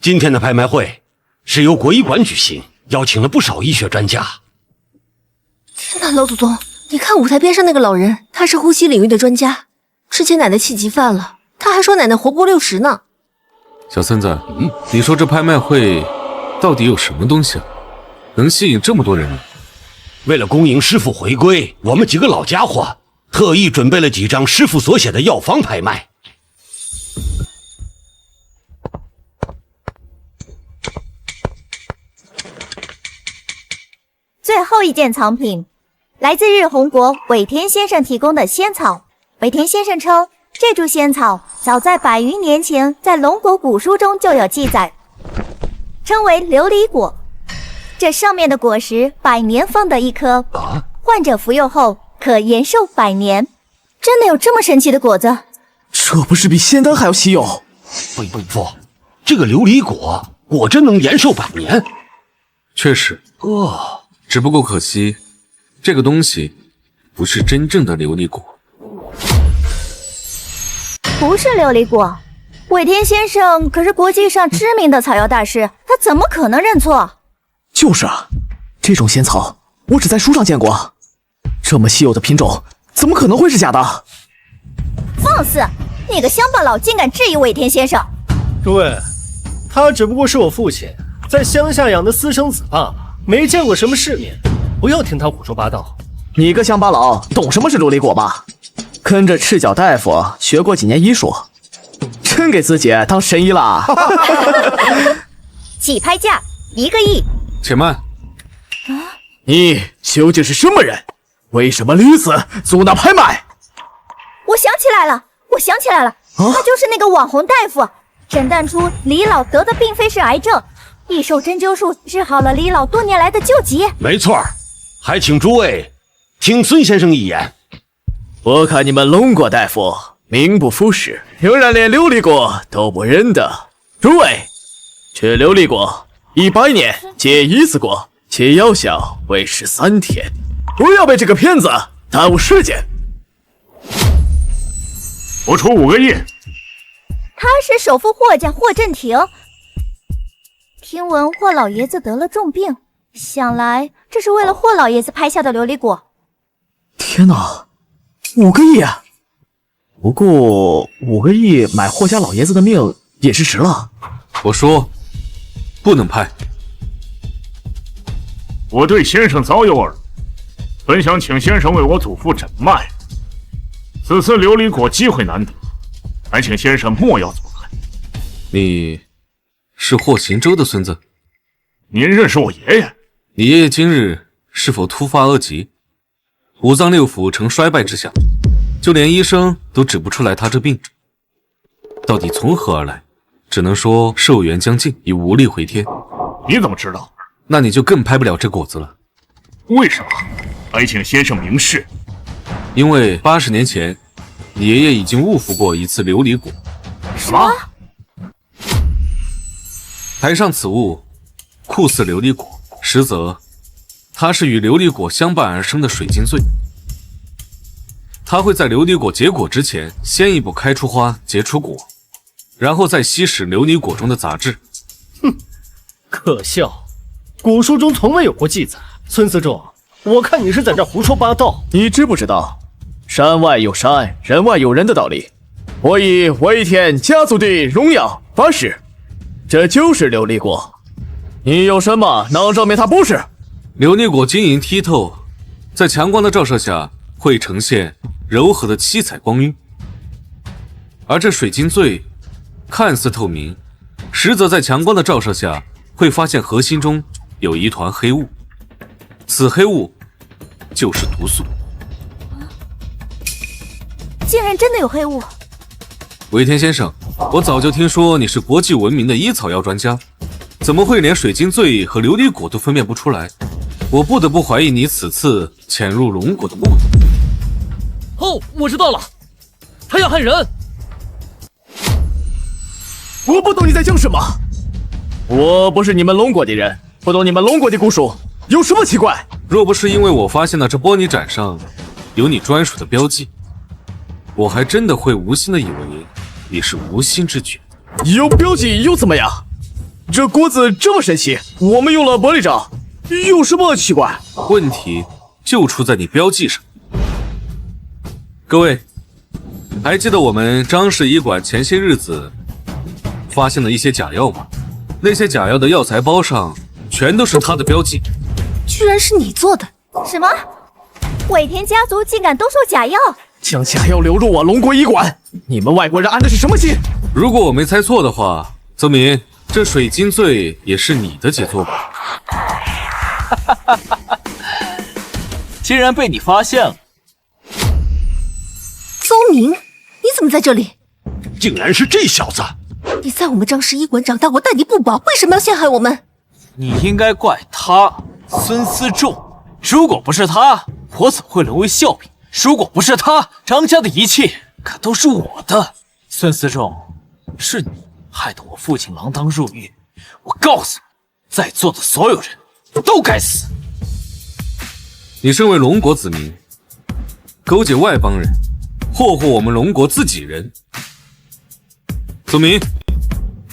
S16: 今天的拍卖会是由国医馆举行，邀请了不少医学专家。
S8: 天哪，老祖宗，你看舞台边上那个老人，他是呼吸领域的专家。之前奶奶气急犯了，他还说奶奶活不过60呢。
S2: 小孙子，你说这拍卖会到底有什么东西啊？能吸引这么多人呢？
S16: 为了恭迎师傅回归，我们几个老家伙特意准备了几张师傅所写的药方拍卖。
S7: 最后一件藏品，来自日红国尾田先生提供的仙草。尾田先生称，这株仙草早在100余年前在龙国古书中就有记载，称为琉璃果。这上面的果实100年方得一颗，患者服用后可延寿100年。真的有这么神奇的果子？
S17: 这不是比仙丹还要稀有？
S16: 不，这个琉璃果真能延寿100年？
S2: 确实。只不过可惜，这个东西不是真正的琉璃果。
S7: 不是琉璃果，尾田先生可是国际上知名的草药大师，他怎么可能认错？
S17: 就是啊，这种仙草我只在书上见过，这么稀有的品种，怎么可能会是假的？
S7: 放肆！你个乡巴佬竟敢质疑尾田先生！
S12: 诸位，他只不过是我父亲在乡下养的私生子罢了，没见过什么世面，不要听他胡说八道。
S17: 你个乡巴佬，懂什么是琉璃果吧？跟着赤脚大夫学过几年医术，真给自己当神医啦！
S7: 起拍价1个亿。
S2: 且慢，
S17: 你究竟是什么人？为什么屡次阻挠拍卖？
S7: 我想起来了，他就是那个网红大夫，诊断出李老得的并非是癌症，异兽针灸术治好了李老多年来的旧疾。
S16: 没错，还请诸位听孙先生一言。
S17: 我看你们龙国大夫名不副实，仍然连琉璃果都不认得。诸位，这琉璃果100年结1次果，且药效为13天，不要被这个骗子耽误时间。
S6: 我出5个亿。
S7: 他是首富霍家霍震霆，听闻霍老爷子得了重病，想来这是为了霍老爷子拍下的琉璃果。
S17: 天哪，5个亿！不过5个亿买霍家老爷子的命也是值了。
S2: 我说不能拍。
S6: 我对先生早有耳闻，本想请先生为我祖父诊脉，此次琉璃果机会难得，还请先生莫要阻拦。
S2: 你是霍行舟的孙子？
S6: 您认识我爷爷？
S2: 你爷爷今日是否突发恶疾？五脏六腑呈衰败之象，就连医生都治不出来他这病，到底从何而来？只能说寿元将尽，已无力回天。
S6: 你怎么知道？
S2: 那你就更拍不了这果子了。
S6: 为什么？还请先生明示。
S2: 因为80年前，你爷爷已经误服过一次琉璃果。
S6: 什么？
S2: 台上此物酷似琉璃果，实则它是与琉璃果相伴而生的水晶穗。它会在琉璃果结果之前，先一步开出花，结出果，然后再吸食琉璃果中的杂质。
S17: 哼，
S12: 可笑，古书中从未有过记载。孙思仲，我看你是在这胡说八道。
S17: 你知不知道，山外有山，人外有人的道理？我以尾田家族的荣耀发誓，这就是琉璃果。你有什么能证明它不是？
S2: 琉璃果晶莹剔透，在强光的照射下会呈现柔和的七彩光晕，而这水晶醉看似透明，实则在强光的照射下会发现核心中有一团黑雾，此黑雾就是毒素。
S7: 竟然真的有黑雾！
S2: 尾田先生，我早就听说你是国际闻名的医草药专家，怎么会连水晶醉和琉璃果都分辨不出来？我不得不怀疑你此次潜入龙国的目的。
S5: 哦，我知道了，他要害人。
S17: 我不懂你在讲什么。我不是你们龙国的人，不懂你们龙国的古术，有什么奇怪？
S2: 若不是因为我发现了这玻璃盏上有你专属的标记，我还真的会无心的以为你是无心之举。
S17: 有标记又怎么样？这锅子这么神奇，我们用了玻璃盏，有什么奇怪？
S2: 问题就出在你标记上。各位，还记得我们张氏医馆前些日子发现了一些假药吗？那些假药的药材包上全都是他的标记。
S8: 居然是你做的？
S7: 什么？尾田家族竟敢兜售假药？
S17: 将假药流入我龙国医馆，你们外国人安的是什么心？
S2: 如果我没猜错的话，泽明，这水晶醉也是你的杰作吧？
S14: 竟然被你发现了！
S8: 邹明，你怎么在这里？
S16: 竟然是这小子！
S8: 你在我们张氏医馆长大，我待你不薄，为什么要陷害我们？
S14: 你应该怪他，孙思仲。如果不是他，我怎么会沦为笑柄？如果不是他，张家的一切可都是我的。孙思仲，是你害得我父亲锒铛入狱。我告诉你，在座的所有人都该死。
S2: 你身为龙国子民，勾结外邦人，祸祸我们龙国自己人。泽明，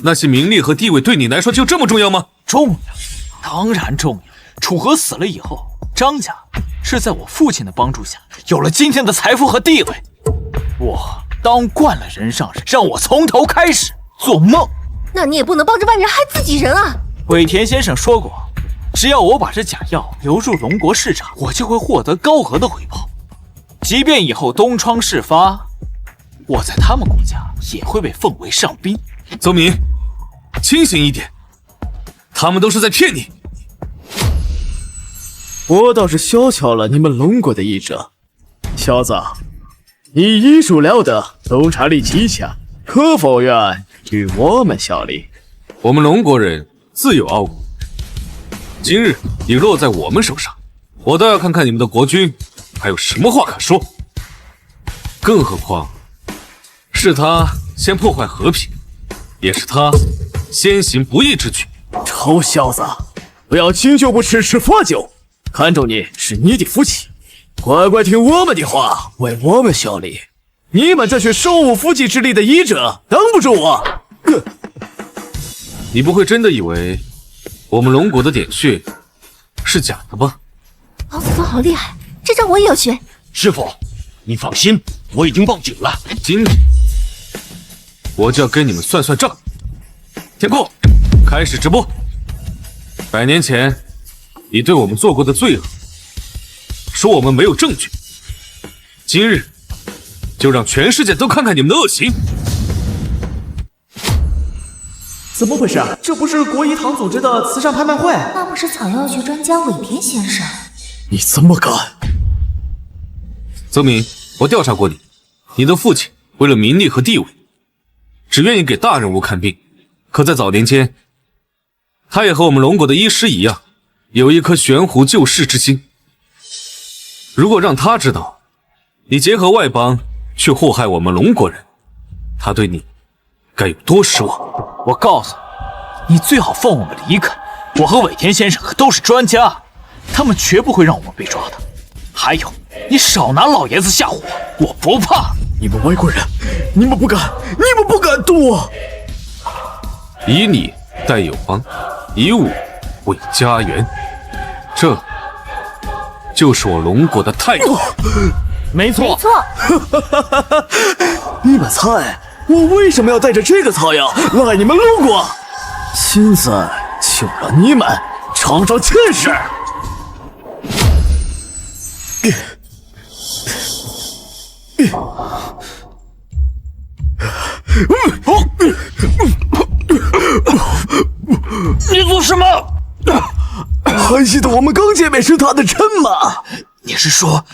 S2: 那些名利和地位对你来说就这么重要吗？
S14: 重要，当然重要。楚河死了以后，张家是在我父亲的帮助下有了今天的财富和地位。我当惯了人上人，让我从头开始做梦。
S8: 那你也不能帮着外人害自己人啊！
S14: 尾田先生说过，只要我把这假药流入龙国市场，我就会获得高额的回报。即便以后东窗事发，我在他们国家也会被奉为上宾。
S2: 邹明，清醒一点，他们都是在骗你。
S17: 我倒是消巧了你们龙国的医者，小子，你医术了得，洞察力极强，可否愿与我们效力？
S2: 我们龙国人自有傲骨，今日已落在我们手上，我倒要看看你们的国君还有什么话可说。更何况是他先破坏和平，也是他先行不义之举。
S17: 臭小子，不要敬酒不吃吃罚酒，看中你是你的福气，乖乖听我们的话，为我们效力。你们这群手无缚鸡之力的医者挡不住我。
S2: 你不会真的以为我们龙国的点穴是假的吧？
S8: 老子宗好厉害，这招我也要学。
S16: 师傅，你放心，我已经报警了。
S2: 今天我就要跟你们算算账。天空，开始直播。100年前你对我们做过的罪恶，说我们没有证据，今日就让全世界都看看你们的恶行。
S17: 怎么回事？这不是国医堂组织的慈善拍卖会？
S11: 那不是草药学专家尾田先生？
S17: 你怎么敢？
S2: 泽明，我调查过你，你的父亲为了名利和地位，只愿意给大人物看病，可在早年间，他也和我们龙国的医师一样，有一颗悬壶救世之心。如果让他知道你结合外邦去祸害我们龙国人，他对你该有多失望。
S14: 我告诉你，你最好放我们离开。我和尾田先生可都是专家，他们绝不会让我们被抓的。还有，你少拿老爷子吓唬我，我不怕。
S17: 你们外国人，你们不敢动我！
S2: 以你代友邦，以武为家园，这就是我龙国的态度。
S12: 没错，
S7: 没错。
S17: 你们猜我为什么要带着这个草药来你们龙国？现在就让你们尝尝见识！
S10: 你做什么？
S17: 还记得我们刚见面时他的称吗？
S10: 你是说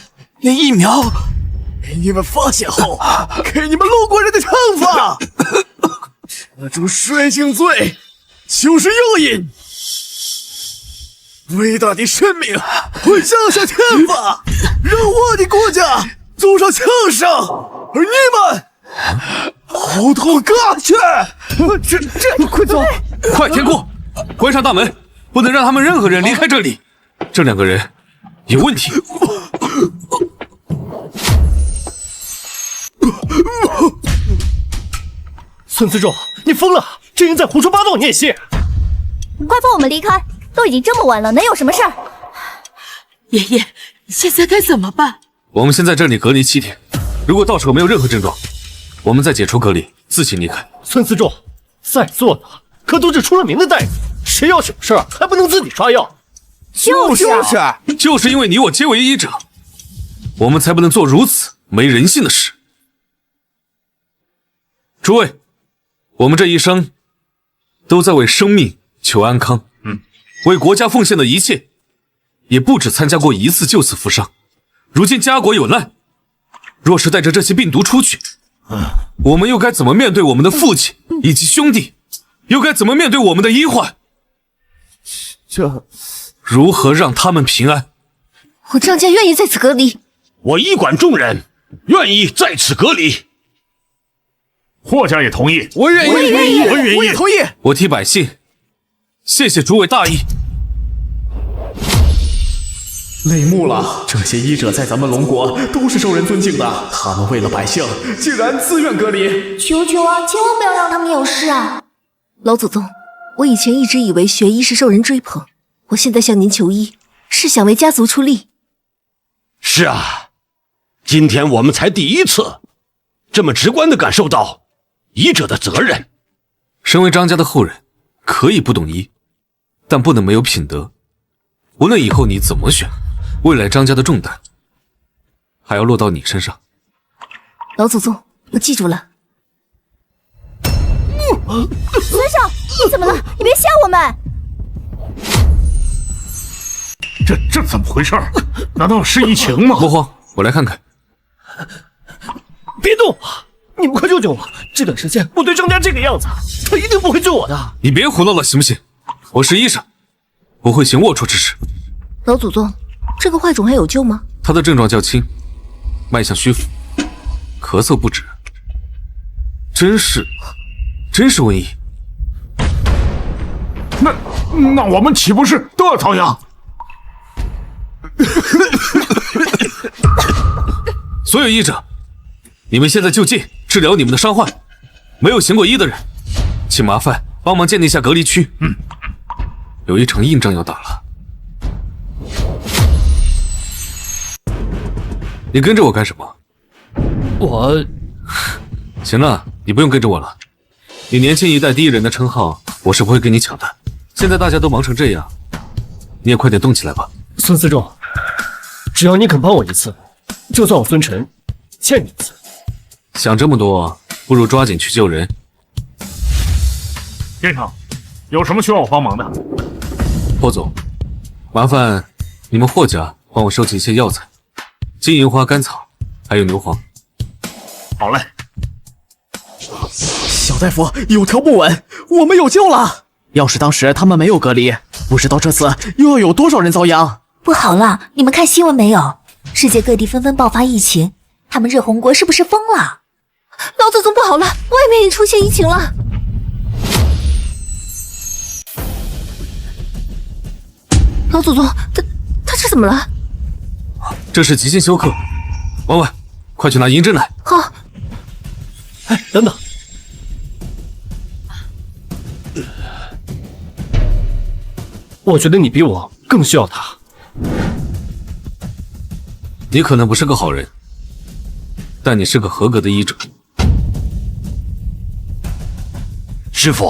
S10: 那疫苗
S17: 被你们发现后，给你们龙国人的惩罚？这种水性罪就是诱引。伟大的神明会降下天罚，让我的国家走上强盛，而你们后头割去。
S12: 快走！
S2: 快填过，关上大门，不能让他们任何人离开这里。这两个人有问题。
S12: 孙思仲，你疯了！这人在胡说八道，你也信？
S7: 快放我们离开！都已经这么晚了，能有什么事儿？
S9: 爷爷，现在该怎么办？
S2: 我们先在这里隔离7天，如果到时候没有任何症状，我们再解除隔离，自行离开。
S12: 孙思仲，在座的可都是出了名的大夫，谁要是有事儿还不能自己抓药？
S2: 就是因为你我皆为医者，我们才不能做如此没人性的事。诸位，我们这一生都在为生命求安康，为国家奉献的一切，也不止参加过一次就此负伤。如今家国有难，若是带着这些病毒出去，我们又该怎么面对我们的父亲以及兄弟？又该怎么面对我们的医患？
S12: 这
S2: 如何让他们平安？
S8: 我张家愿意在此隔离。
S16: 我医馆众人愿意在此隔离。
S6: 霍家也同意，
S17: 我愿意，我也同意。
S2: 我替百姓谢谢诸位大义。
S17: 泪目了，这些医者在咱们龙国都是受人尊敬的，他们为了百姓，竟然自愿隔离。
S11: 求求啊，千万不要让他们有事啊！
S8: 老祖宗，我以前一直以为学医是受人追捧，我现在向您求医，是想为家族出力。
S16: 是啊，今天我们才第一次这么直观地感受到医者的责任。
S2: 身为张家的后人，可以不懂医，但不能没有品德。无论以后你怎么选，未来张家的重担还要落到你身上。
S8: 老祖宗，我记住了。
S7: 孙少，你怎么了？你别吓我们！
S6: 这怎么回事？难道是疫情吗？
S2: 莫慌，我来看看。
S12: 别动！你们快救救我！这段时间部队张家这个样子，他一定不会救我的。
S2: 你别胡闹了，行不行？我是医生，不会行龌龊之事。
S8: 老祖宗，这个坏种还有救吗？
S2: 他的症状较轻，脉象虚浮，咳嗽不止，真是瘟疫。
S6: 那我们岂不是都要遭殃？
S2: 所有医者，你们现在就近治疗你们的伤患。没有行过医的人，请麻烦帮忙建立一下隔离区。有一场硬仗要打了。你跟着我干什么？
S12: 我……
S2: 行了，你不用跟着我了。你年轻一代第一人的称号，我是不会跟你抢的。现在大家都忙成这样，你也快点动起来吧。
S12: 孙思仲，只要你肯帮我一次，就算我孙晨欠你一次。
S2: 想这么多，不如抓紧去救人。
S6: 先生，有什么需要我帮忙的？
S2: 霍总，麻烦你们霍家帮我收集一些药材，金银花、甘草，还有牛黄。
S6: 好嘞。
S17: 小大夫，有条不紊，我们有救了。要是当时他们没有隔离，不知道这次又要有多少人遭殃。
S11: 不好了，你们看新闻没有？世界各地纷纷爆发疫情，他们热红国是不是疯了？
S8: 老祖宗不好了，外面也出现疫情了。老祖宗，他这怎么了？
S2: 这是急性休克。婉婉，快去拿银针来。
S8: 好。
S12: 哎，等等。我觉得你比我更需要他。
S2: 你可能不是个好人，但你是个合格的医者。
S16: 师傅，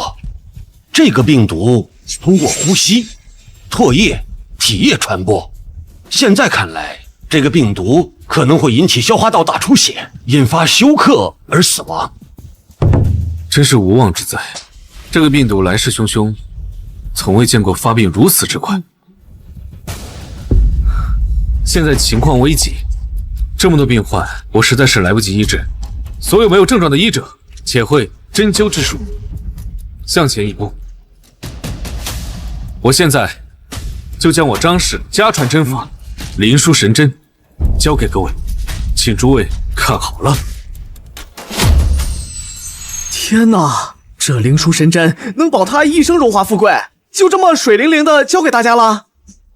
S16: 这个病毒通过呼吸、唾液、体液传播，现在看来，这个病毒可能会引起消化道大出血，引发休克而死亡。
S2: 真是无妄之灾！这个病毒来势汹汹，从未见过发病如此之快。现在情况危急，这么多病患，我实在是来不及医治。所有没有症状的医者，且会针灸之术。向前一步，我现在就将我张氏家传针法灵枢神针交给各位，请诸位看好了。
S17: 天哪，这灵枢神针能保他一生荣华富贵，就这么水灵灵的交给大家了。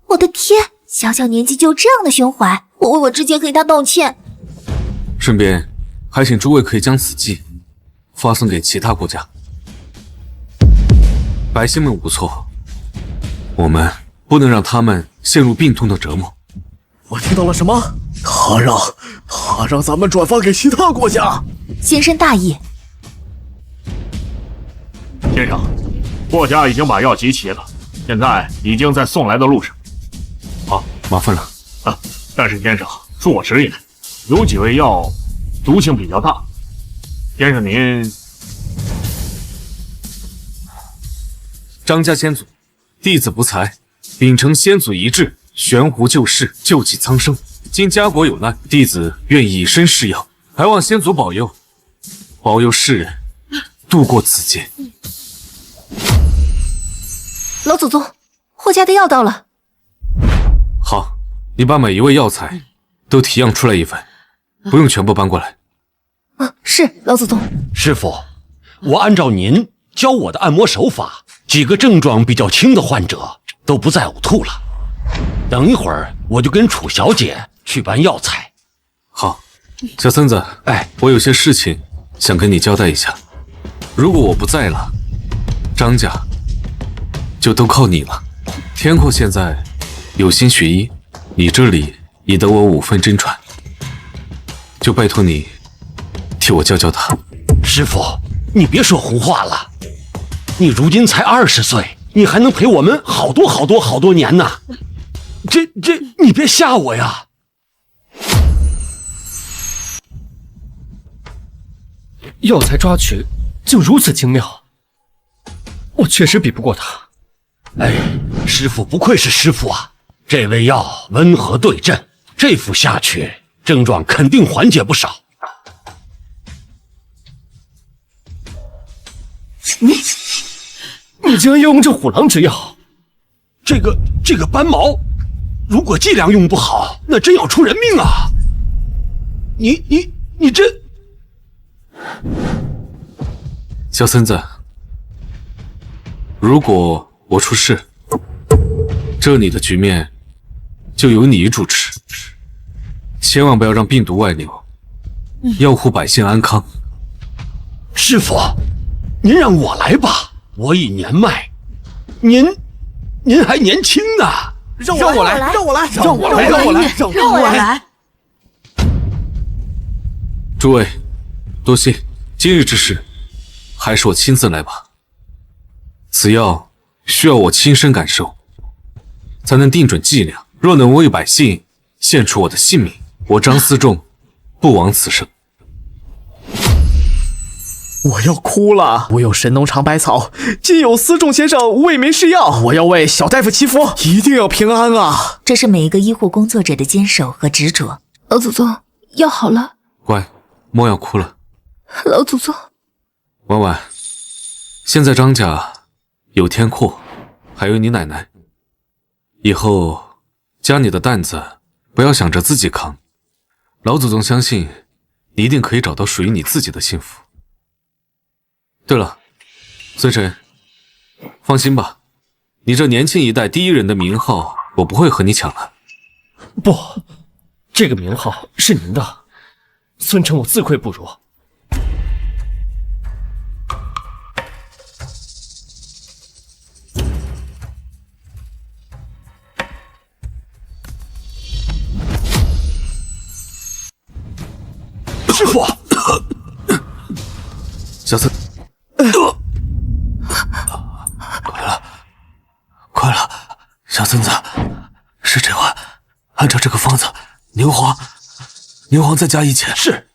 S11: 我的天，小小年纪就这样的胸怀，我为我之前给他道歉。
S2: 顺便还请诸位可以将此计发送给其他国家。百姓们无错，我们不能让他们陷入病痛的折磨。
S17: 我听到了什么？他让咱们转发给其他国家。
S11: 先生大意。
S6: 先生，国家已经把药集齐了，现在已经在送来的路上。
S2: 好，麻烦了。
S6: 啊，但是先生，恕我直言，有几味药毒性比较大，先生您……
S2: 张家先祖，弟子不才，秉承先祖遗志，悬壶救世，救济苍生。今家国有难，弟子愿以身试药，还望先祖保佑世人度过此劫。
S8: 老祖宗，霍家的药到了。
S2: 好，你把每一味药材都提样出来一份，不用全部搬过来。
S8: 是老祖宗。
S16: 师傅，我按照您教我的按摩手法，几个症状比较轻的患者都不再呕吐了。等一会儿我就跟楚小姐去搬药材。
S2: 好，小孙子，我有些事情想跟你交代一下。如果我不在了，张家就都靠你了。天阔现在有心学医，你这里已得我5份真传，就拜托你替我教教他。
S16: 师傅，你别说胡话了，你如今才20岁，你还能陪我们好多年呢。你别吓我呀！
S12: 药材抓取竟如此精妙，我确实比不过他。
S16: 师傅不愧是师傅啊！这味药温和对症，这服下去，症状肯定缓解不少。
S12: 你竟然要用这虎狼之药？
S16: 这个斑毛，如果剂量用不好，那真要出人命啊！你这……
S2: 小孙子，如果我出事，这里的局面就由你主持，千万不要让病毒外流，要护百姓安康。
S16: 师傅，您让我来吧，我已年迈，您还年轻呢。
S17: 让我来！
S2: 诸位，多谢，今日之事，还是我亲自来吧。此药需要我亲身感受，才能定准剂量。若能为百姓献出我的性命，我张思仲不枉此生。
S17: 我要哭了！我有神农尝百草，今有思仲先生为民试药，我要为小大夫祈福，一定要平安啊！
S11: 这是每一个医护工作者的坚守和执着。
S8: 老祖宗，药好了。
S2: 乖，莫要哭了。
S8: 老祖宗。
S2: 婉婉，现在张家有天阔，还有你奶奶，以后家里的担子不要想着自己扛。老祖宗相信你一定可以找到属于你自己的幸福。对了，孙晨，放心吧，你这年轻一代第一人的名号，我不会和你抢了。
S12: 不，这个名号是您的，孙晨我自愧不如。
S2: 小孙，快了，小孙子，是这碗，按照这个方子，牛黄再加1钱。
S16: 是。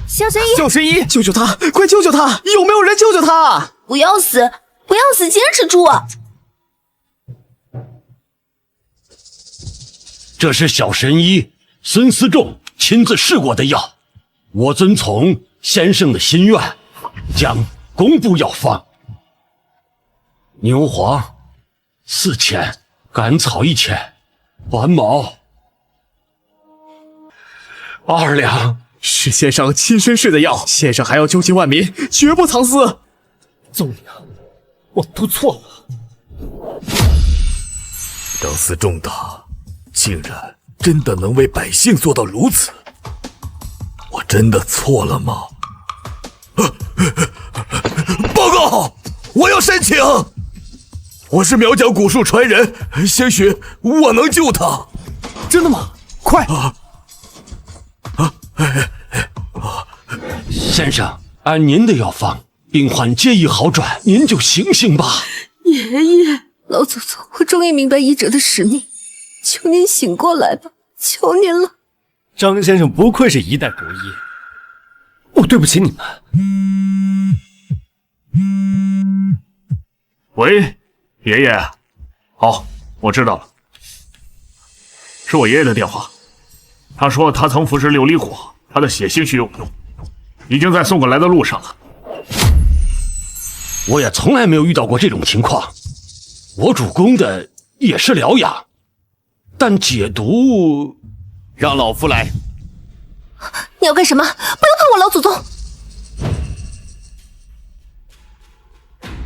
S7: 小神医，
S17: 小神医，救救他！快救救他！有没有人救救他？
S8: 不要死，不要死，坚持住啊！
S16: 这是小神医孙思仲亲自试过的药，我遵从先生的心愿，将公布药方。牛黄4钱，甘草1钱，丸毛2两。
S17: 是先生亲身试的药，先生还要救济万民，绝不藏私。
S12: 宗娘，我都错了。
S15: 张思仲大，竟然真的能为百姓做到如此，我真的错了吗？报告，我要申请，我是苗疆古树传人，兴许我能救他。
S17: 真的吗？快！
S16: 先生，按您的药方，病患皆已好转，您就醒醒吧。
S8: 爷爷，老祖宗，我终于明白医者的使命，求您醒过来吧，求您了。
S12: 张先生不愧是一代国医，我对不起你们。
S6: 喂，爷爷，好，我知道了，是我爷爷的电话。他说他曾服食琉璃果，他的血兴许有用，已经在送过来的路上了。
S16: 我也从来没有遇到过这种情况。我主攻的也是疗养，但解毒，
S1: 让老夫来。
S8: 你要干什么？不要碰我，老祖宗！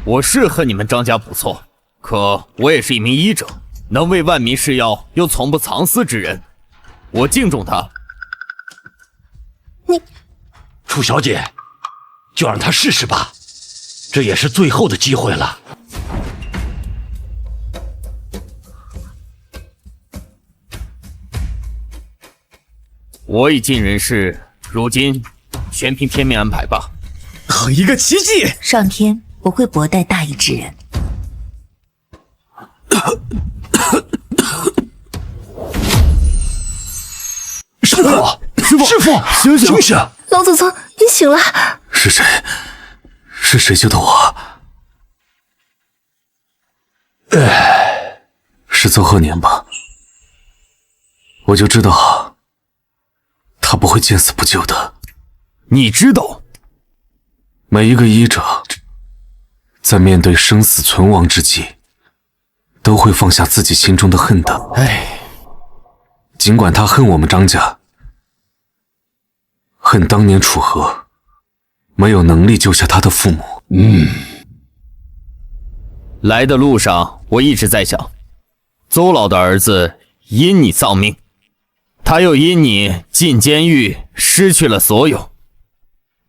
S1: 我是恨你们张家不错，可我也是一名医者，能为万民试药又从不藏私之人，我敬重他。
S16: 楚小姐，就让他试试吧，这也是最后的机会了。
S1: 我已尽人事，如今全凭天命安排吧。
S17: 一个奇迹！
S11: 上天不会薄待大义之人。
S16: 师傅，师傅，醒醒！
S8: 老祖宗，你醒了。
S2: 是谁？是谁救的我？是邹鹤年吧？我就知道他不会见死不救的。
S1: 你知道，
S2: 每一个医者在面对生死存亡之际，都会放下自己心中的恨的。尽管他恨我们张家，恨当年楚河没有能力救下他的父母。
S1: 来的路上我一直在想，邹老的儿子因你丧命，他又因你进监狱失去了所有，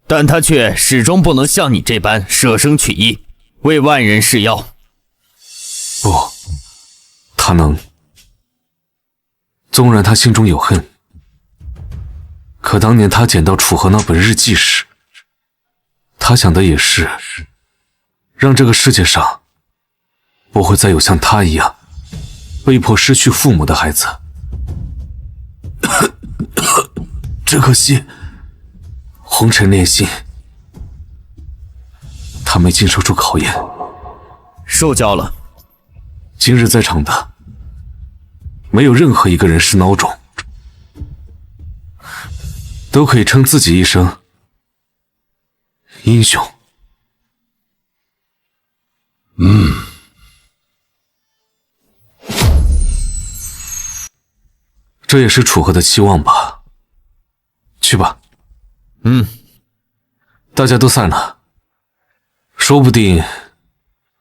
S1: 但他却始终不能像你这般舍生取义，为万人试药。
S2: 不，他能。纵然他心中有恨，可当年他捡到楚河那本日记时，他想的也是让这个世界上不会再有像他一样被迫失去父母的孩子。只可惜红尘炼心，他没经受住考验，
S1: 受教了。
S2: 今日在场的没有任何一个人是孬种，都可以称自己一声英雄。这也是楚河的期望吧。去吧。大家都散了，说不定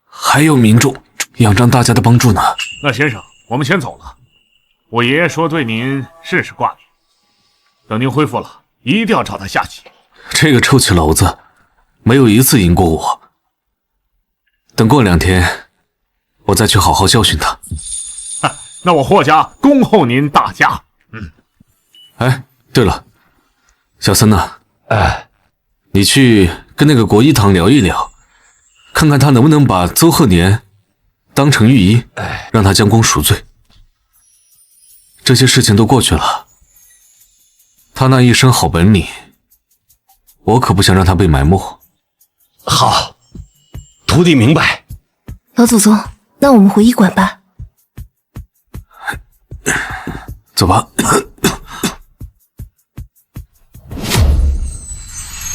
S2: 还有民众仰仗大家的帮助呢。
S6: 那先生，我们先走了。我爷爷说对您甚是挂念，等您恢复了，一定要找他下棋。
S2: 这个臭棋篓子没有一次赢过我，等过2天，我再去好好教训他。
S6: 那我霍家恭候您大驾。
S2: 哎，对了，小森呐，你去跟那个国医堂聊一聊，看看他能不能把邹鹤年当成御医，让他将功赎罪。这些事情都过去了，他那一身好本领，我可不想让他被埋没。
S16: 好，徒弟明白。
S8: 老祖宗，那我们回医馆吧。
S2: 走吧。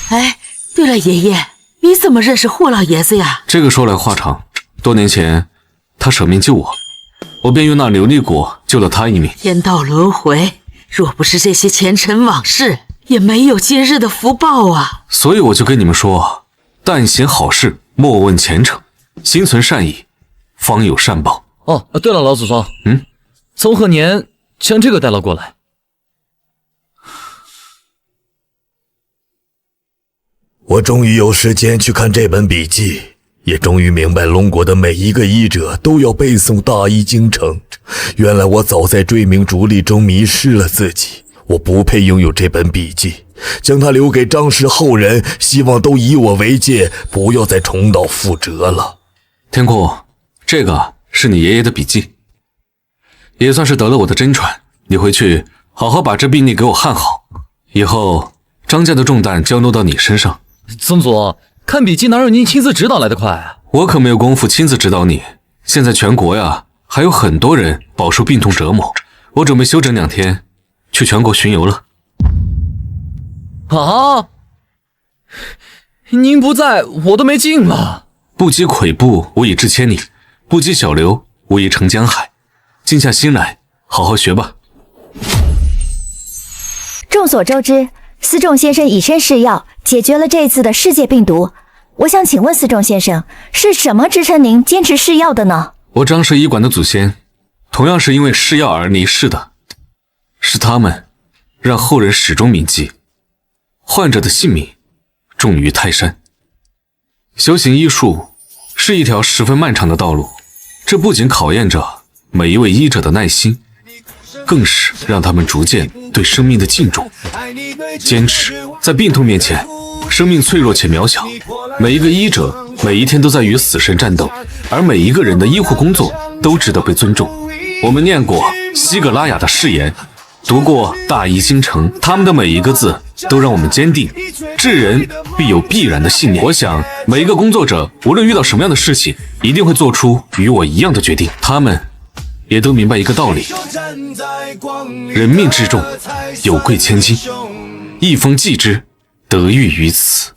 S9: 哎，对了，爷爷，你怎么认识霍老爷子呀？
S2: 这个说来话长，多年前他舍命救我，我便用那琉璃果救了他一命。
S9: 天道轮回，若不是这些前尘往事，也没有今日的福报啊。
S2: 所以我就跟你们说，但行好事，莫问前程，心存善意，方有善报。
S4: 哦，对了，老祖宗，邹鹤年将这个带了过来。
S15: 我终于有时间去看这本笔记，也终于明白龙国的每一个医者都要背诵大医精诚。原来我早在追名逐利中迷失了自己，我不配拥有这本笔记，将它留给张氏后人，希望都以我为戒，不要再重蹈覆辙了。
S2: 天空，这个是你爷爷的笔记，也算是得了我的真传。你回去好好把这病例给我看好，以后张家的重担交弄到你身上。
S4: 宗祖，看笔记哪有您亲自指导来的快啊？
S2: 我可没有功夫亲自指导你。现在全国呀，还有很多人饱受病痛折磨，我准备休整2天，去全国巡游了。
S4: 啊！您不在，我都没劲了。
S2: 不积跬步，无以至千里；不积小流，无以成江海。静下心来，好好学吧。
S7: 众所周知，司仲先生以身试药，解决了这次的世界病毒。我想请问司仲先生，是什么支撑您坚持试药的呢？
S2: 我张氏医馆的祖先，同样是因为试药而离世的，是他们让后人始终铭记，患者的性命重于泰山。修行医术是一条十分漫长的道路，这不仅考验着每一位医者的耐心，更是让他们逐渐对生命的敬重。坚持在病痛面前，生命脆弱且渺小，每一个医者每一天都在与死神战斗，而每一个人的医护工作都值得被尊重。我们念过西格拉雅的誓言，读过大医精诚，他们的每一个字都让我们坚定治人必有必然的信念。我想每一个工作者无论遇到什么样的事情，一定会做出与我一样的决定。他们也都明白一个道理，人命至重，有贵千金，一封记之，得遇于此。